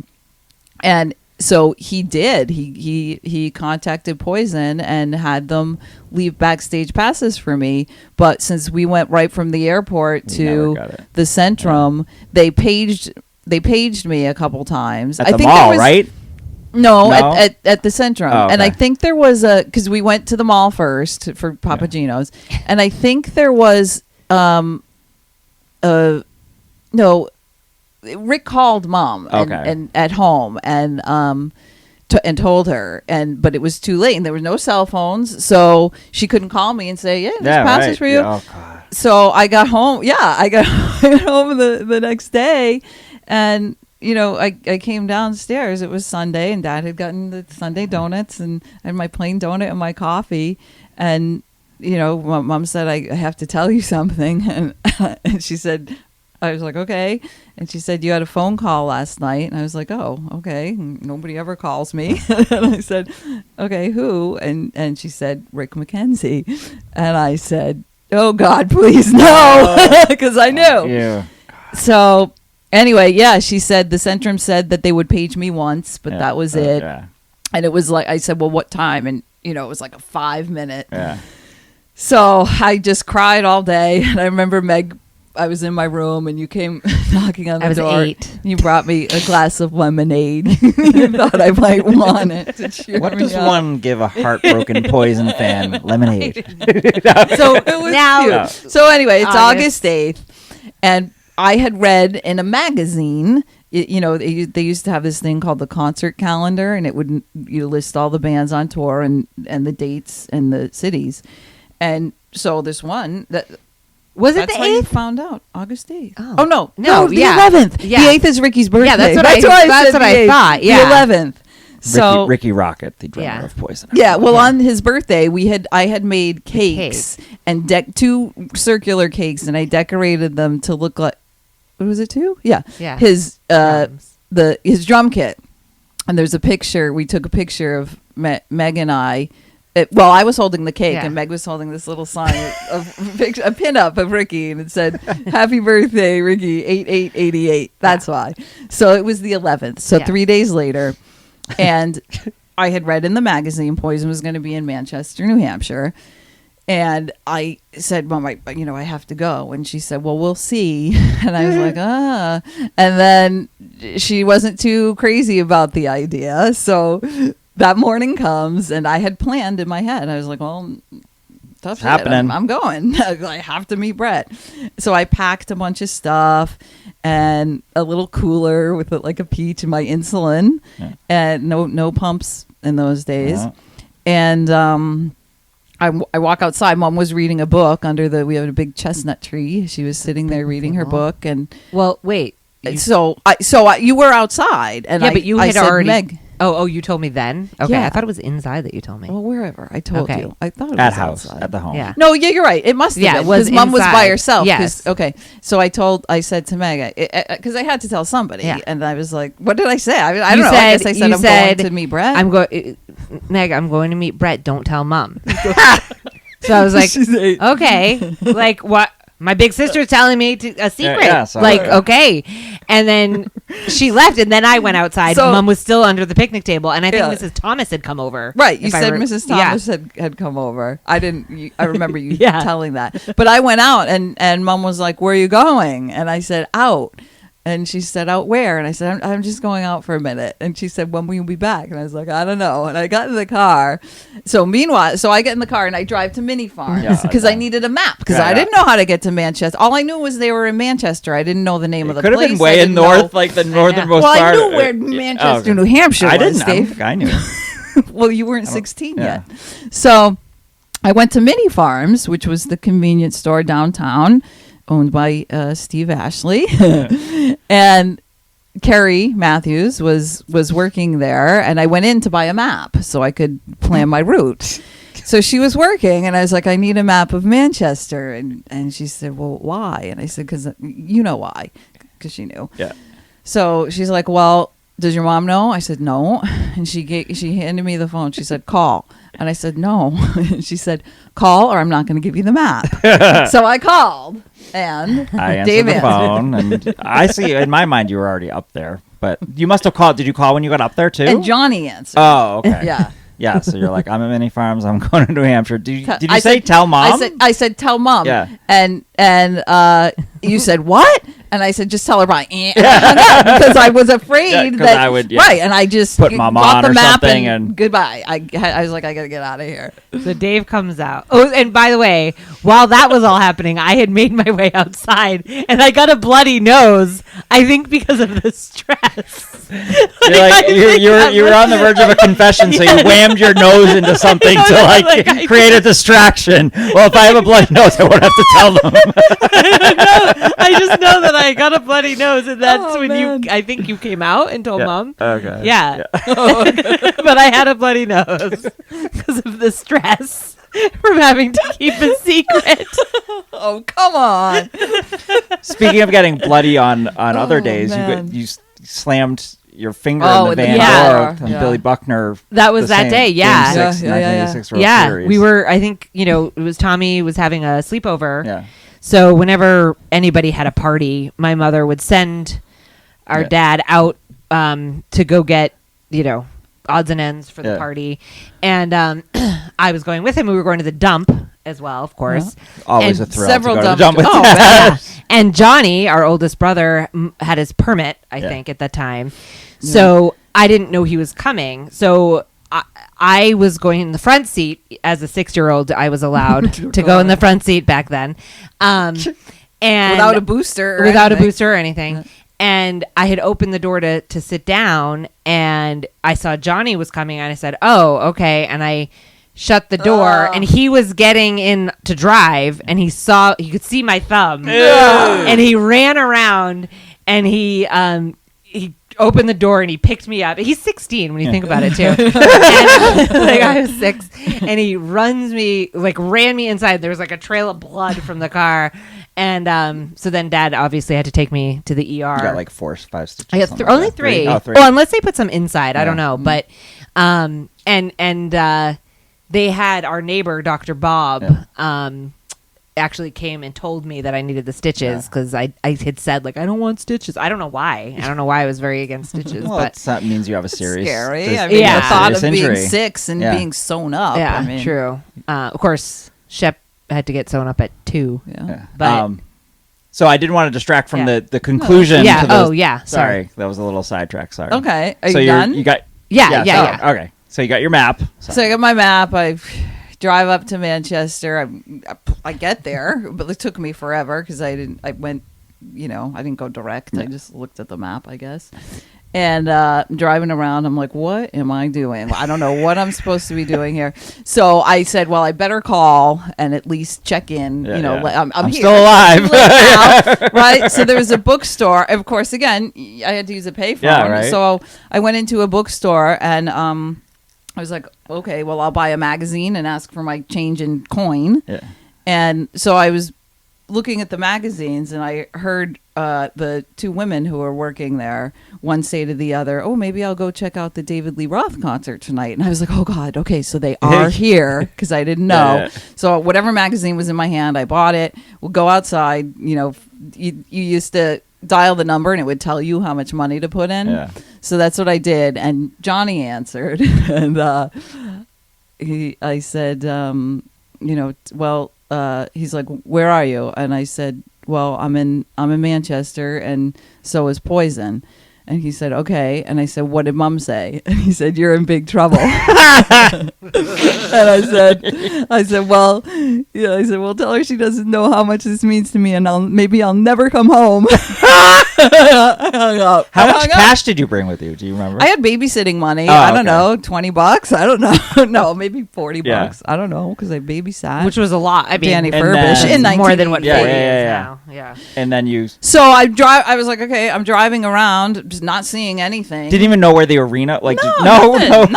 And so he did. He contacted Poison and had them leave backstage passes for me. But since we went right from the airport We to never got it. the Centrum, they paged me a couple times. At the mall, right? No, No? at the Centrum. Oh, And I okay. think there was because we went to the mall first for Papagino's, and I think there was no, Rick called Mom Okay. and at home and told her, but it was too late and there were no cell phones, so she couldn't call me and say, yeah, this passage right. for you. Yeah, oh God. So I got home. Yeah, I got home the next day, and I came downstairs. It was Sunday, and Dad had gotten the Sunday donuts and my plain donut and my coffee, and Mom said, I have to tell you something, and she said, I was like, okay. And she said, you had a phone call last night. And I was like, oh, okay. Nobody ever calls me. And I said, okay, who? And she said, Rick McKenzie. And I said, oh, God, please, no. Because I knew. Yeah. So anyway, yeah, she said the Centrum said that they would page me once, but that was it. Yeah. And it was like, I said, well, what time? And, it was like a 5-minute. Yeah. So I just cried all day. And I remember Meg, I was in my room and you came knocking on the door. I was 8. You brought me a glass of lemonade. You thought I might want it to cheer What me does up. one give a heartbroken Poison fan? Lemonade. So it was Now- cute. Yeah. So anyway, it's August. August 8th. And I had read in a magazine, they used to have this thing called the concert calendar, and it would list all the bands on tour and the dates and the cities. And so this one that Was it that's the how you 8th? found out, August 8th. Oh. No, the yeah. 11th. Yeah. The 8th is Ricky's birthday. Yeah, that's what why I said thought. the 8th. Yeah. The 11th. So Ricky Rocket, the drummer Yeah. of Poison. yeah, well, on his birthday, I had made cakes and 2 circular cakes, and I decorated them to look like, what was it, 2? Yeah, Yeah. his Drums. his drum kit, and there's a picture. We took a picture of Meg and I. I was holding the cake, Yeah. and Meg was holding this little sign of a pin-up of Ricky, and it said, "Happy birthday, Ricky, 8888." That's why. So it was the 11th. So Yeah. 3 days later, and I had read in the magazine Poison was going to be in Manchester, New Hampshire, and I said, "Mom, I have to go." And she said, "Well, we'll see." And I was like, "Ah." And then she wasn't too crazy about the idea, so that morning comes, and I had planned in my head. I was like, well, tough shit. happening. I'm going. I have to meet Brett. So I packed a bunch of stuff and a little cooler with like a peach and my insulin, and no pumps in those days. Yeah. And I walk outside. Mom was reading a book we have a big chestnut tree. She was sitting there reading her book, and Well, wait. you were outside, and Yeah, but you I had said, already. Meg. Oh, you told me then? Okay, Yeah. I thought it was inside that you told me. Well, wherever I told Okay. you, I thought it At was house, outside. at the home. Yeah. No, yeah, you're right. It must have Yeah, been it was because Mom was by inside. herself. Yes. Okay. So I said to Meg, because I had to tell somebody, Yeah. and I was like, "What did I say? I don't You know. I guess I said you I'm going to meet Brett." I'm going, Meg. I'm going to meet Brett. Don't tell Mom. So I was like, She's 8. okay, like what? My big sister's telling me a secret. yeah, so- like, okay. And then she left, and then I went outside. So- Mom was still under the picnic table, and I think Yeah. Mrs. Thomas had come over. Right, you If I said re- Mrs. Yeah. Thomas had come over. I didn't. I remember you Yeah. telling that. But I went out, and Mom was like, "Where are you going?" And I said, "Out." And she said, "Out where?" And I said, I'm just going out for a minute." And she said, "When will you be back?" And I was like, "I don't know." And I got in the car. So I get in the car and I drive to Mini Farms Yeah, because okay. I needed a map because Yeah, I yeah. didn't know how to get to Manchester. All I knew was they were in Manchester. I didn't know the name of the Could have place. been I way in didn't north, know- like the northernmost Well, I part. knew where Manchester, okay. New Hampshire I was, didn't. I don't Dave. think I knew. Well, you weren't 16 yeah. yet. So I went to Mini Farms, which was the convenience store downtown, owned by Steve Ashley. And Carrie Matthews was working there, and I went in to buy a map so I could plan my route. So she was working, and I was like, "I need a map of Manchester." And she said, "Well, why?" And I said, "Because you know why," because she knew. Yeah. So she's like, "Well, does your mom know?" I said, "No." And she handed me the phone. She said, "Call." And I said, "No." And she said, "Call, or I'm not going to give you the map." So I called, and I answered Dave the answered. phone, and I see. In my mind, you were already up there, but you must have called. Did you call when you got up there too? And Johnny answered. Oh, okay. Yeah. Yeah. So you're like, I'm at Mini Farms. I'm going to New Hampshire. Did you I say said- tell mom? I said tell mom. Yeah. And you said what? And I said, just tell her bye. Because I was afraid that I would right. And I just put mom got on the or map something and goodbye. I was like, I gotta get out of here. So Dave comes out. Oh, and by the way, while that was all happening, I had made my way outside and I got a bloody nose. I think because of the stress. You were on the verge of a confession, so you whammed your nose into something to create a distraction. Well, if I have a bloody nose, I won't have to tell them. I just know that I got a bloody nose, and that's I think you came out and told Mom. Okay. Yeah. But I had a bloody nose because of the stress from having to keep a secret. Oh, come on. Speaking of getting bloody on other days, man. you slammed your finger in the van door. And Billy Buckner. That was that day. Yeah. Game 6, 1986 World yeah. Series. We were. I think it was Tommy was having a sleepover. Yeah. So whenever anybody had a party, my mother would send our dad out to go get, odds and ends for the party. And I was going with him. We were going to the dump as well, of course. Always and a thrill several to go to the dump. dump with Oh, Dad. And Johnny, our oldest brother, had his permit, I think, at that time. So I didn't know he was coming. So I was going in the front seat. As a 6-year-old, I was allowed to go in the front seat back then. And without a booster or anything. And I had opened the door to sit down, and I saw Johnny was coming, and I said, oh, okay. And I shut the door, and he was getting in to drive, and he could see my thumb. And he ran around, and he opened the door, and he picked me up. He's 16 when you think about it, too. And, I was 6, and he ran me inside. There was a trail of blood from the car. And so then Dad obviously had to take me to the ER. You got 4 or 5 stitches. I got only 3. Oh, 3. Well, unless they put some inside. I don't know. But they had our neighbor, Dr. Bob, actually came and told me that I needed the stitches because I had said, I don't want stitches. I don't know why. I don't know why I was very against stitches. Well, but that means you have a serious... Scary. I mean, the thought of injury. being 6 and being sewn up. Yeah, true. Of course, Shep had to get sewn up at 2. Yeah. But so I didn't want to distract from the conclusion. Yeah. To the, yeah. Sorry, that was a little sidetrack. Sorry. Okay. Are so you done? You got. Yeah. Okay. So you got your map. So I got my map. I drive up to Manchester. I get there, but it took me forever because I didn't go direct. I just looked at the map, I guess. And driving around, I'm like, what am I doing? I don't know what I'm supposed to be doing here. So I said, well, I better call and at least check in. I'm here. Still alive. Right? So there was a bookstore. Of course, again, I had to use a payphone. Yeah, right. So I went into a bookstore and I was like, okay, well, I'll buy a magazine and ask for my change in coin. Yeah. And so I was looking at the magazines and I heard the 2 women who were working there, one say to the other, oh, maybe I'll go check out the David Lee Roth concert tonight. And I was like, oh, God, okay, so they are here because I didn't know. Yeah. So whatever magazine was in my hand, I bought it. We'll go outside. You used to dial the number and it would tell you how much money to put in. Yeah. So that's what I did. And Johnny answered. And I said, he's like, where are you? And I said, well, I'm in Manchester, and so is Poison. And he said, okay. And I said, what did Mom say? And he said, you're in big trouble. And I said, well, tell her she doesn't know how much this means to me, and I'll never come home. I hung up. How much cash did you bring with you? Do you remember? I had babysitting money. Oh, I don't know, $20. I don't know. No, maybe $40. Yeah. I don't know because I babysat. which was a lot. I mean, Danny and Furbish then- in more than what 1980. 40 is Yeah. now. Yeah. And then you So I was like, okay, I'm driving around, just not seeing anything. didn't even know where the arena, nothing.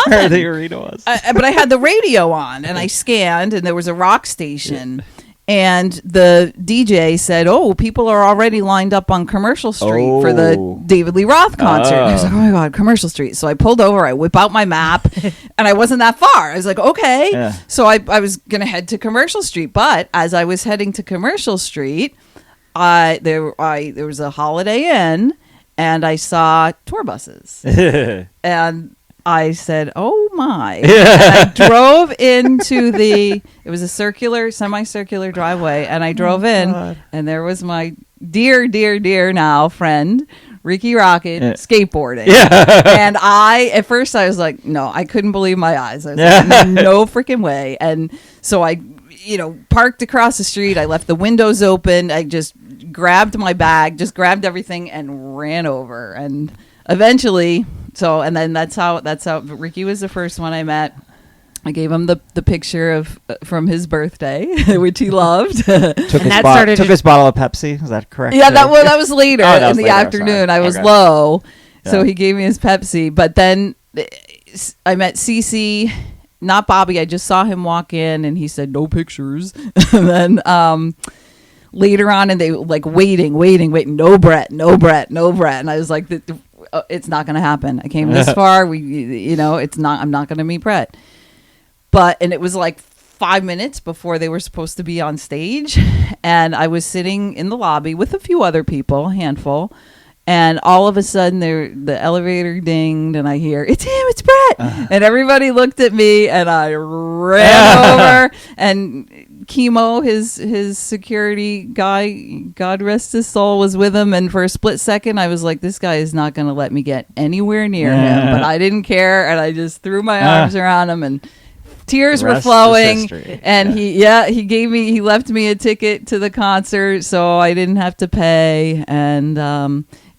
where the arena was. But I had the radio on, and I scanned, and there was a rock station. And the DJ said, oh, people are already lined up on Commercial Street for the David Lee Roth concert. And I was like, oh, my God, Commercial Street. So I pulled over, I whip out my map, and I wasn't that far. I was like, okay. Yeah. So I was going to head to Commercial Street. But as I was heading to Commercial Street, there was a Holiday Inn, and I saw tour buses. And I said, oh, my. And I drove into it was a semicircular driveway, and I drove in, and there was my dear now friend, Ricky Rocket, skateboarding. Yeah. And at first I was like, no, I couldn't believe my eyes. I was like, no freaking way. And so I, parked across the street. I left the windows open. I just grabbed my bag, just grabbed everything and ran over. And eventually, and then that's how Ricky was the first one I met. I gave him the picture of from his birthday, which he loved. Took his bottle of Pepsi. Is that correct? Yeah, that was later that was in the later, afternoon. sorry. I was Okay. low, Yeah. so he gave me his Pepsi. But then I met Cece, not Bobby. I just saw him walk in, and he said no pictures. And then later on, and they like waiting. No Brett. And I was like, it's not going to happen. I came this far. It's not. I'm not going to meet Brett. And it was like 5 minutes before they were supposed to be on stage, and I was sitting in the lobby with a few other people, a handful, and all of a sudden the elevator dinged, and I hear, it's him, it's Brett, and everybody looked at me, and I ran over, and Chemo, his security guy, God rest his soul, was with him, and for a split second I was like, this guy is not going to let me get anywhere near him, but I didn't care, and I just threw my arms around him, and tears were flowing, and he left me a ticket to the concert, so I didn't have to pay, and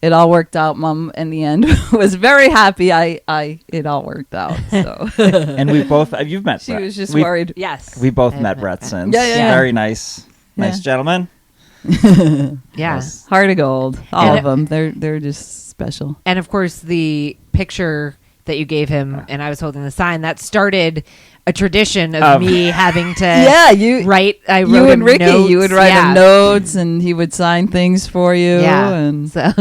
it all worked out. Mom, in the end, was very happy. It all worked out. So, and you've met. She Brett. was just worried. Yes, We both met Brett since. Yeah. Very nice gentleman. yeah. Yes. Heart of gold. All of them. They're just special. And of course, the picture that you gave him, and I was holding the sign, that started a tradition of me having to write. I wrote you and Ricky, notes. you would write him notes, and he would sign things for you. Yeah. And So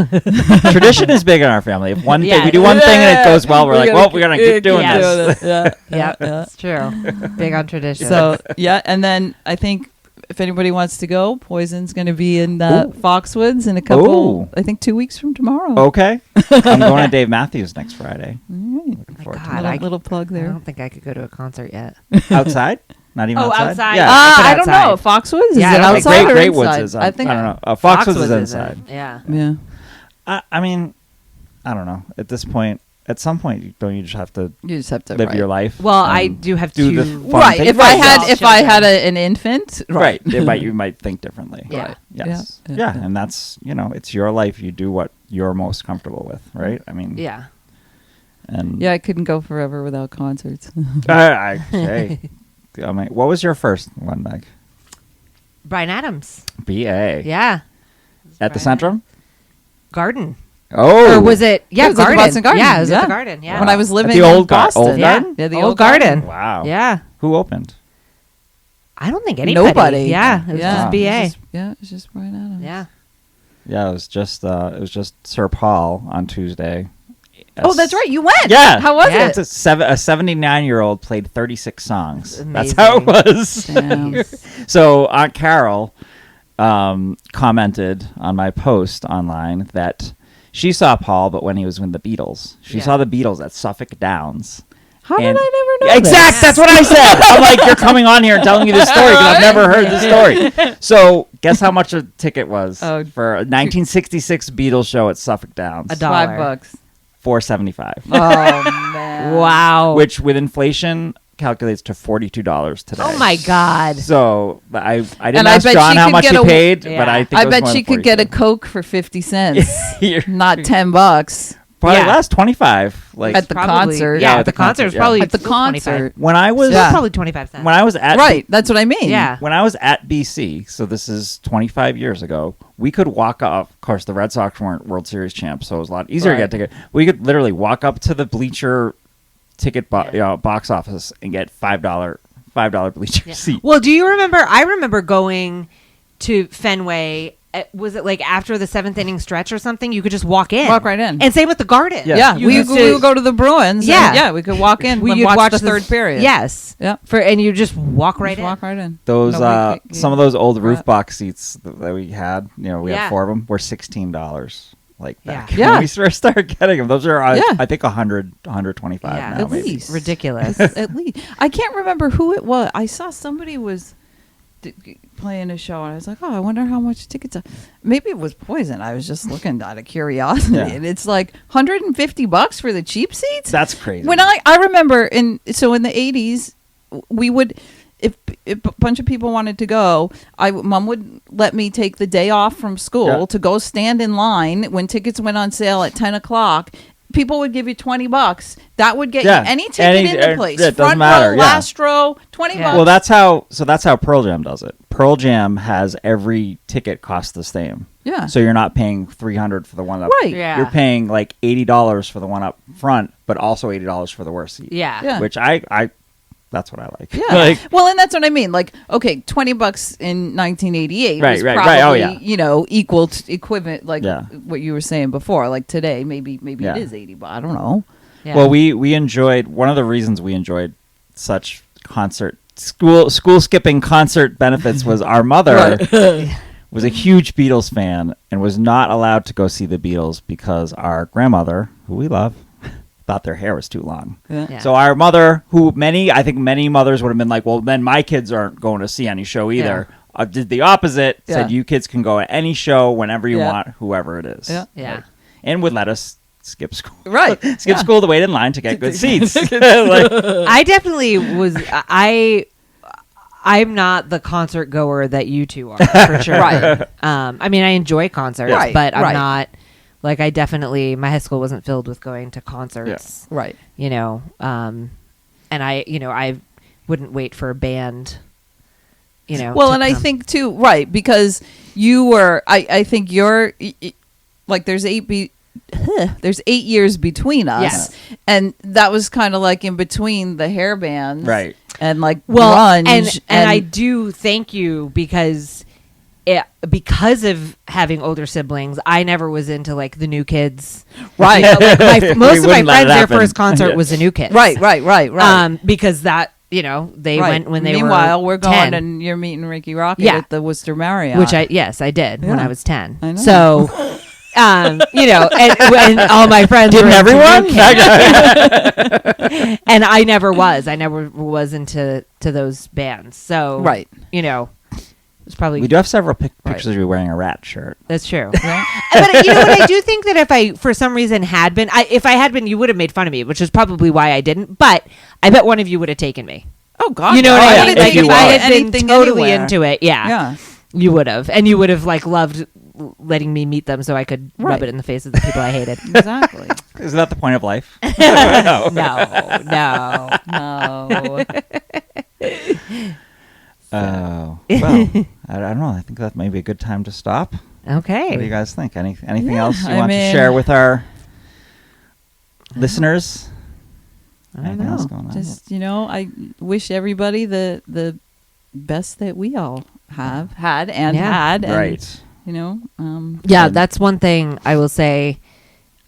Tradition is big in our family. If one thing we do one thing and it goes well, we're gonna keep doing this. yeah, that's true. Big on tradition. So and then I think if anybody wants to go, Poison's going to be in Foxwoods in a couple. I think 2 weeks from tomorrow. Okay, I'm going to Dave Matthews next Friday. Looking forward to God, little plug I there. don't think I could go to a concert yet. Outside? Not even outside? outside. Yeah. I Put don't know. Foxwoods? Is Yeah, it I don't think outside or Great inside? Woods is. I think. I don't know. Foxwoods is Foxwoods inside. Yeah. Yeah. I mean, I don't know. At this point, at some point, you just have to You just have to live your life. Well, I and do have do the two. fun Right. things. If I had children. an infant, Right. You might think differently. Yeah. Yes. Yeah. And that's, it's your life. You do what you're most comfortable with, right? I mean, Yeah. And Yeah, I couldn't go forever without concerts. hey, I mean, what was your first one, Meg? Bryan Adams. BA. Yeah. At the Bryan Centrum? Garden. Oh. Or was it? Yeah, It was at the Garden. Boston Garden. Yeah, it was at Yeah. the Garden. Yeah. When I was living the old in Boston. old garden? Yeah, the old garden. Wow. Yeah. Who opened? I don't think anybody. Nobody. Yeah. It was just BA. It was just Bryan Adams. Yeah. Yeah, it was just Sir Paul on Tuesday. Oh, that's right. You went. Yeah. How was Yeah. it? It's a 79-year-old played 36 songs. Amazing. That's how it was. Damn. So Aunt Carol commented on my post online that she saw Paul, but when he was with the Beatles. She saw the Beatles at Suffolk Downs. How did And- I never know Exact. That's what I said. I'm like, you're coming on here and telling me this story because I've never heard this story. So guess how much a ticket was for a 1966 Beatles show at Suffolk Downs? $1. $5. $4.75. Oh man! Wow. Which with inflation calculates to $42 today. Oh my God. So I didn't And I ask bet John she how could much get he a- paid, Yeah. but I think I it was bet more she than could get a 42. Coke for 50 cents, You're- not $10. Probably Yeah. less, 25. Like At the concert. Yeah, Yeah, at the concert. It was yeah. probably At the 25. concert. when I was It was probably 25 cents. when I was at Right. That's what I mean. Yeah. when I was at BC, so this is 25 years ago, we could walk up. Of course, the Red Sox weren't World Series champs, so it was a lot easier to get a ticket. We could literally walk up to the bleacher ticket box office and get $5 bleacher seat. Well, do you remember? I remember going to Fenway. Was it like after the seventh inning stretch or something? You could just walk in. Walk right in. And same with the Garden. Yeah. Yeah, You we used would to- go to the Bruins. Yeah. and, yeah, we could walk in. You'd watch the third period. Yes. Yeah. And you just walk right Just in. walk right in. Those No, we- some of those old roof Right. box seats that we had, we Yeah. had 4 of them, were $16. Like back Yeah. when we first started getting them. Those are Yeah. I think 125 Yeah. now. At maybe. least. Ridiculous. At least. I can't remember who it was. I saw somebody was playing a show, and I was like, oh, I wonder how much tickets are. Maybe it was poison. I was just looking out of curiosity, and it's like $150 for the cheap seats. That's crazy. When I remember in the 80s, we would. If a bunch of people wanted to go, Mom would let me take the day off from school to go stand in line when tickets went on sale at 10 o'clock. People would give you $20. That would get you any ticket in the place. It Front doesn't matter. row, last row, $20. Well, that's how Pearl Jam does it. Pearl Jam has every ticket cost the same. Yeah. So you're not paying $300 for the one up. Right. Yeah. You're paying like $80 for the one up front, but also $80 for the worst seat. Yeah. Which I that's what I like. Yeah. Well, and that's what I mean. Like, okay, $20 in 1988 was probably, equal to equivalent, like what you were saying before. Like today, maybe it is $80. I don't know. Yeah. Well, we enjoyed, one of the reasons we enjoyed such school skipping concert benefits was our mother was a huge Beatles fan and was not allowed to go see the Beatles because our grandmother, who we love, thought their hair was too long. Yeah. So our mother, I think many mothers would have been like, well, then my kids aren't going to see any show either. Did the opposite, said you kids can go at any show whenever you want, whoever it is. Yeah. And would let us skip school. Right. Skip school to wait in line to get good seats. I definitely was. I'm not the concert goer that you two are, for sure. Right. I mean, I enjoy concerts, Right. but I'm Right. not. Like, I definitely, my high school wasn't filled with going to concerts. Right. And I wouldn't wait for a band, Well, and I think too, right, because you were, I think you're, like, there's 8 years between us. Yes. And that was kind of like in between the hair bands. Right. And like grunge. grunge. And I do thank you because of having older siblings, I never was into like the New Kids. Right. Most of my friends, their first concert was the New Kids. Right. Because that, they went when they Meanwhile, were we're going 10. and you're meeting Ricky Rocket at the Worcester Marriott. Which I did when I was 10. I know. So, and all my friends Didn't were into everyone? New Kids. And I never was into those bands. So, Right. it's probably. We do have several pictures of you wearing a rat shirt. That's true. But what I do think that if I, for some reason, had been, if I had been, you would have made fun of me, which is probably why I didn't. But I bet one of you would have taken me. Oh God! You know what I mean? If you If I had been anything totally anywhere. into it, Yeah. you would have, and you would have like loved letting me meet them, so I could rub Right. it in the face of the people I hated. Exactly. Isn't that the point of life? No. No. Oh, well, I don't know. I think that may be a good time to stop. Okay. What do you guys think? Anything Yeah, else you I want to mean- share with our listeners? I don't Anything else know. going on? Just I wish everybody the best that we all had, and Right. Yeah, that's one thing I will say.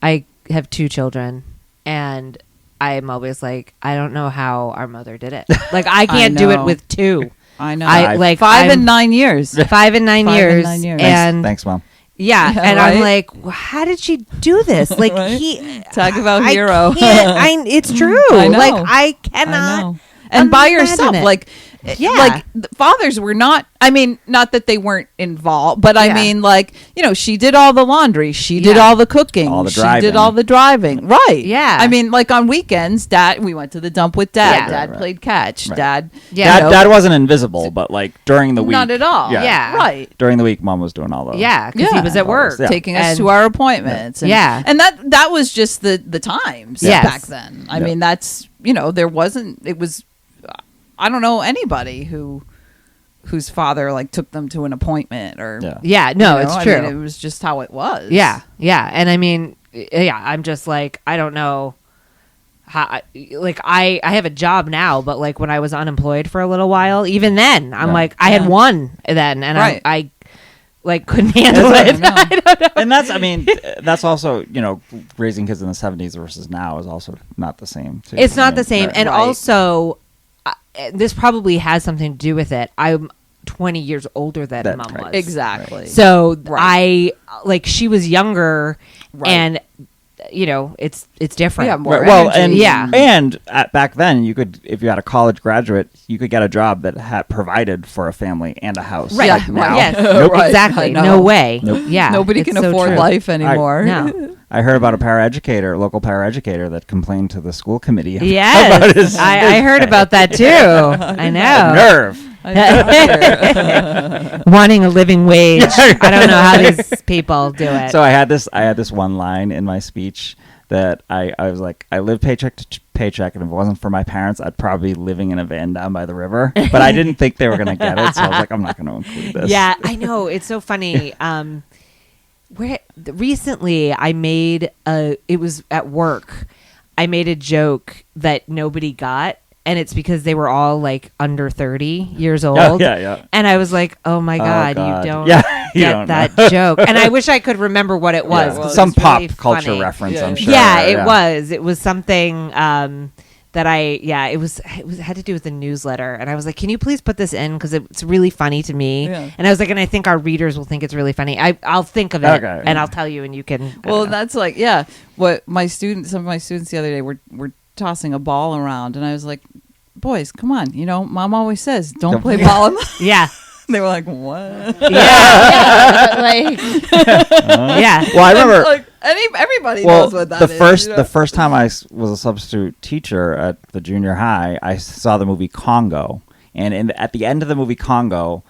I have 2 children, and I'm always like, I don't know how our mother did it. Like, I can't do it know. with 2. I know. I like 5 and I'm 9 years. 5 and 9 5 and years, 9 years. and Thanks, Mom. yeah, Yeah, and I'm right? like, well, how did she do this? Like Right? Talk about I hero. it's true. I know. Like I I cannot. know. And by yourself, it. like, Yeah. like the fathers were not. I mean, not that they weren't involved, but I Yeah. mean, like, she did all the laundry, she did Yeah. all the cooking, All the she driving. did all the driving, right? Yeah. I mean, like on weekends, we went to the dump with Dad. Yeah. Dad Right. played catch. Right. Dad, Yeah. Dad wasn't invisible, but like during the week. not at all. Yeah. right. During the week, Mom was doing all those. Yeah, because he Yeah. was at work. Yeah. Taking us And- to our appointments. And, Yeah. and that was just the times Yes. back then. I mean, that's there wasn't. It was. I don't know anybody whose father like took them to an appointment or. Yeah. Yeah, no, it's I true. mean, it was just how it was. Yeah, and I mean, I'm just like, I don't know how. Like, I have a job now, but like when I was unemployed for a little while, even then, I'm Yeah. like, I had Yeah. one then, and Right. I like couldn't handle I it. know. I don't know. And that's also, raising kids in the 70s versus now is also not the same. Too. It's I not mean, the same, right. and Right. also this probably has something to do with it. I'm 20 years older than That- Mom right. was. Exactly. So Right. she was younger, Right. and it's different. Yeah, more Well, energy. and back then you could, if you had a college graduate, you could get a job that had provided for a family and a house. Right. Like now, Yes. nope. Right. Exactly. I know. No way. Nope. Yeah. Nobody it's can so afford true. life anymore. No. I heard about a local paraeducator that complained to the school committee. about Yes. his I heard pay. about that too. I know. Nerve. Wanting a living wage. I don't know how these people do it. So I had this one line in my speech that I was like, I live paycheck to paycheck, and if it wasn't for my parents, I'd probably be living in a van down by the river. But I didn't think they were going to get it, so I was like, I'm not going to include this. Yeah, I know. It's so funny. Recently I made it was at work. I made a joke that nobody got, and it's because they were all like under 30 years old. Oh, yeah. And I was like, oh my God, God. you don't You get don't that know. joke. And I wish I could remember what it was. Yeah. 'cause it Some was pop really culture funny. reference, Yeah. I'm sure. Yeah, it was. It was something that it had to do with the newsletter. And I was like, can you please put this in? Because it's really funny to me. Yeah. And I was like, and I think our readers will think it's really funny. I'll think of it Okay. and I'll tell you, and you can. Well, that's like, what some of my students the other day were tossing a ball around, and I was like, boys, come on, Mom always says don't play ball. yeah. They were like, what? Yeah. Like, yeah. Well, I remember. Like, everybody knows what that is. The first time I was a substitute teacher at the junior high, I saw the movie Congo, and at the end of the movie Congo,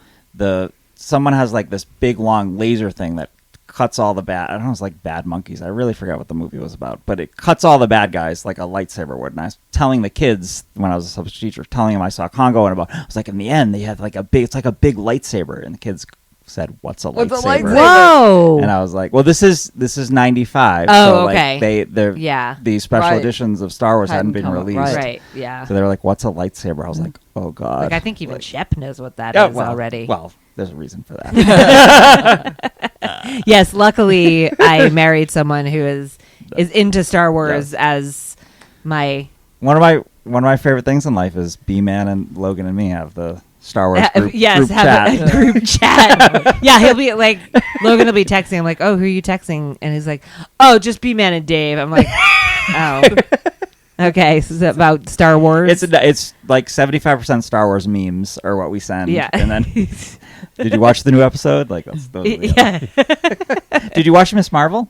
someone has like this big long laser thing that cuts all the bad. I don't know, it's like Bad Monkeys. I really forgot what the movie was about, but it cuts all the bad guys like a lightsaber would. And I was telling the kids when I was a substitute teacher, telling them I saw Congo, and I was like, in the end, they had like it's like a big lightsaber, and the kids said, "What's a What's a lightsaber?" lightsaber? Whoa. And I was like, "Well, this is 95. Oh, so, like, okay. they're Yeah. the special Right. editions of Star Wars hadn't Hadn't been come up, released, Right. Yeah. So they were like, "What's a lightsaber?" I was like, "Oh God!" Like I think even Shep knows what that is Yeah, well, already. Well, there's a reason for that. Yes, luckily I married someone who is into Star Wars as my One of my favorite things in life is B-Man and Logan and me have the Star Wars group, yes, group have chat. a group chat. Yeah, he'll be like, Logan will be texting. I'm like, oh, who are you texting? And he's like, oh, just B-Man and Dave. I'm like, oh, okay. So is it about Star Wars? It's like 75% Star Wars memes are what we send. Yeah. And then, did you watch the new episode? Like, those yeah. Did you watch Miss Marvel?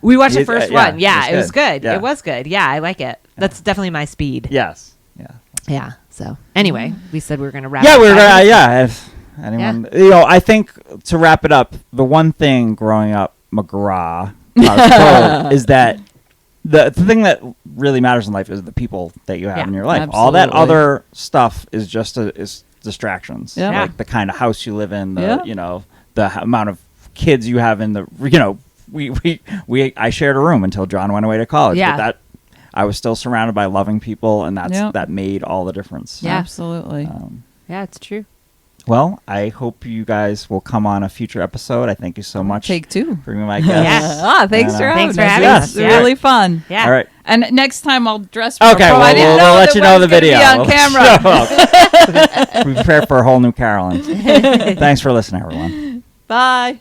We watched the Yeah, first yeah, one. Yeah, it was good. Yeah. It was good. Yeah, I like it. That's definitely my speed. Yes. Yeah. Yeah. So anyway, we said we were going to wrap. Yeah, up we're by this. yeah. If anyone, I think to wrap it up, the one thing growing up McGrath is that the thing that really matters in life is the people that you have Yeah, in your life. All that absolutely. other stuff is just is distractions. Yeah. Like the kind of house you live in, Yeah. the amount of kids you have in the, I shared a room until John went away to college. Yeah. But that I was still surrounded by loving people, and Yeah. that made all the difference. Yeah. Absolutely. Yeah, it's true. Well, I hope you guys will come on a future episode. I thank you so much Take two. for being my guest. Yeah. Thanks And, for having Thanks for us. having Yes, us. Yeah. really fun. Yeah. All right. And next time I'll dress. Okay, I well, didn't we'll know let that you know the Web's gonna be video. on camera. We prepare for a whole new Carolyn. Thanks for listening, everyone. Bye.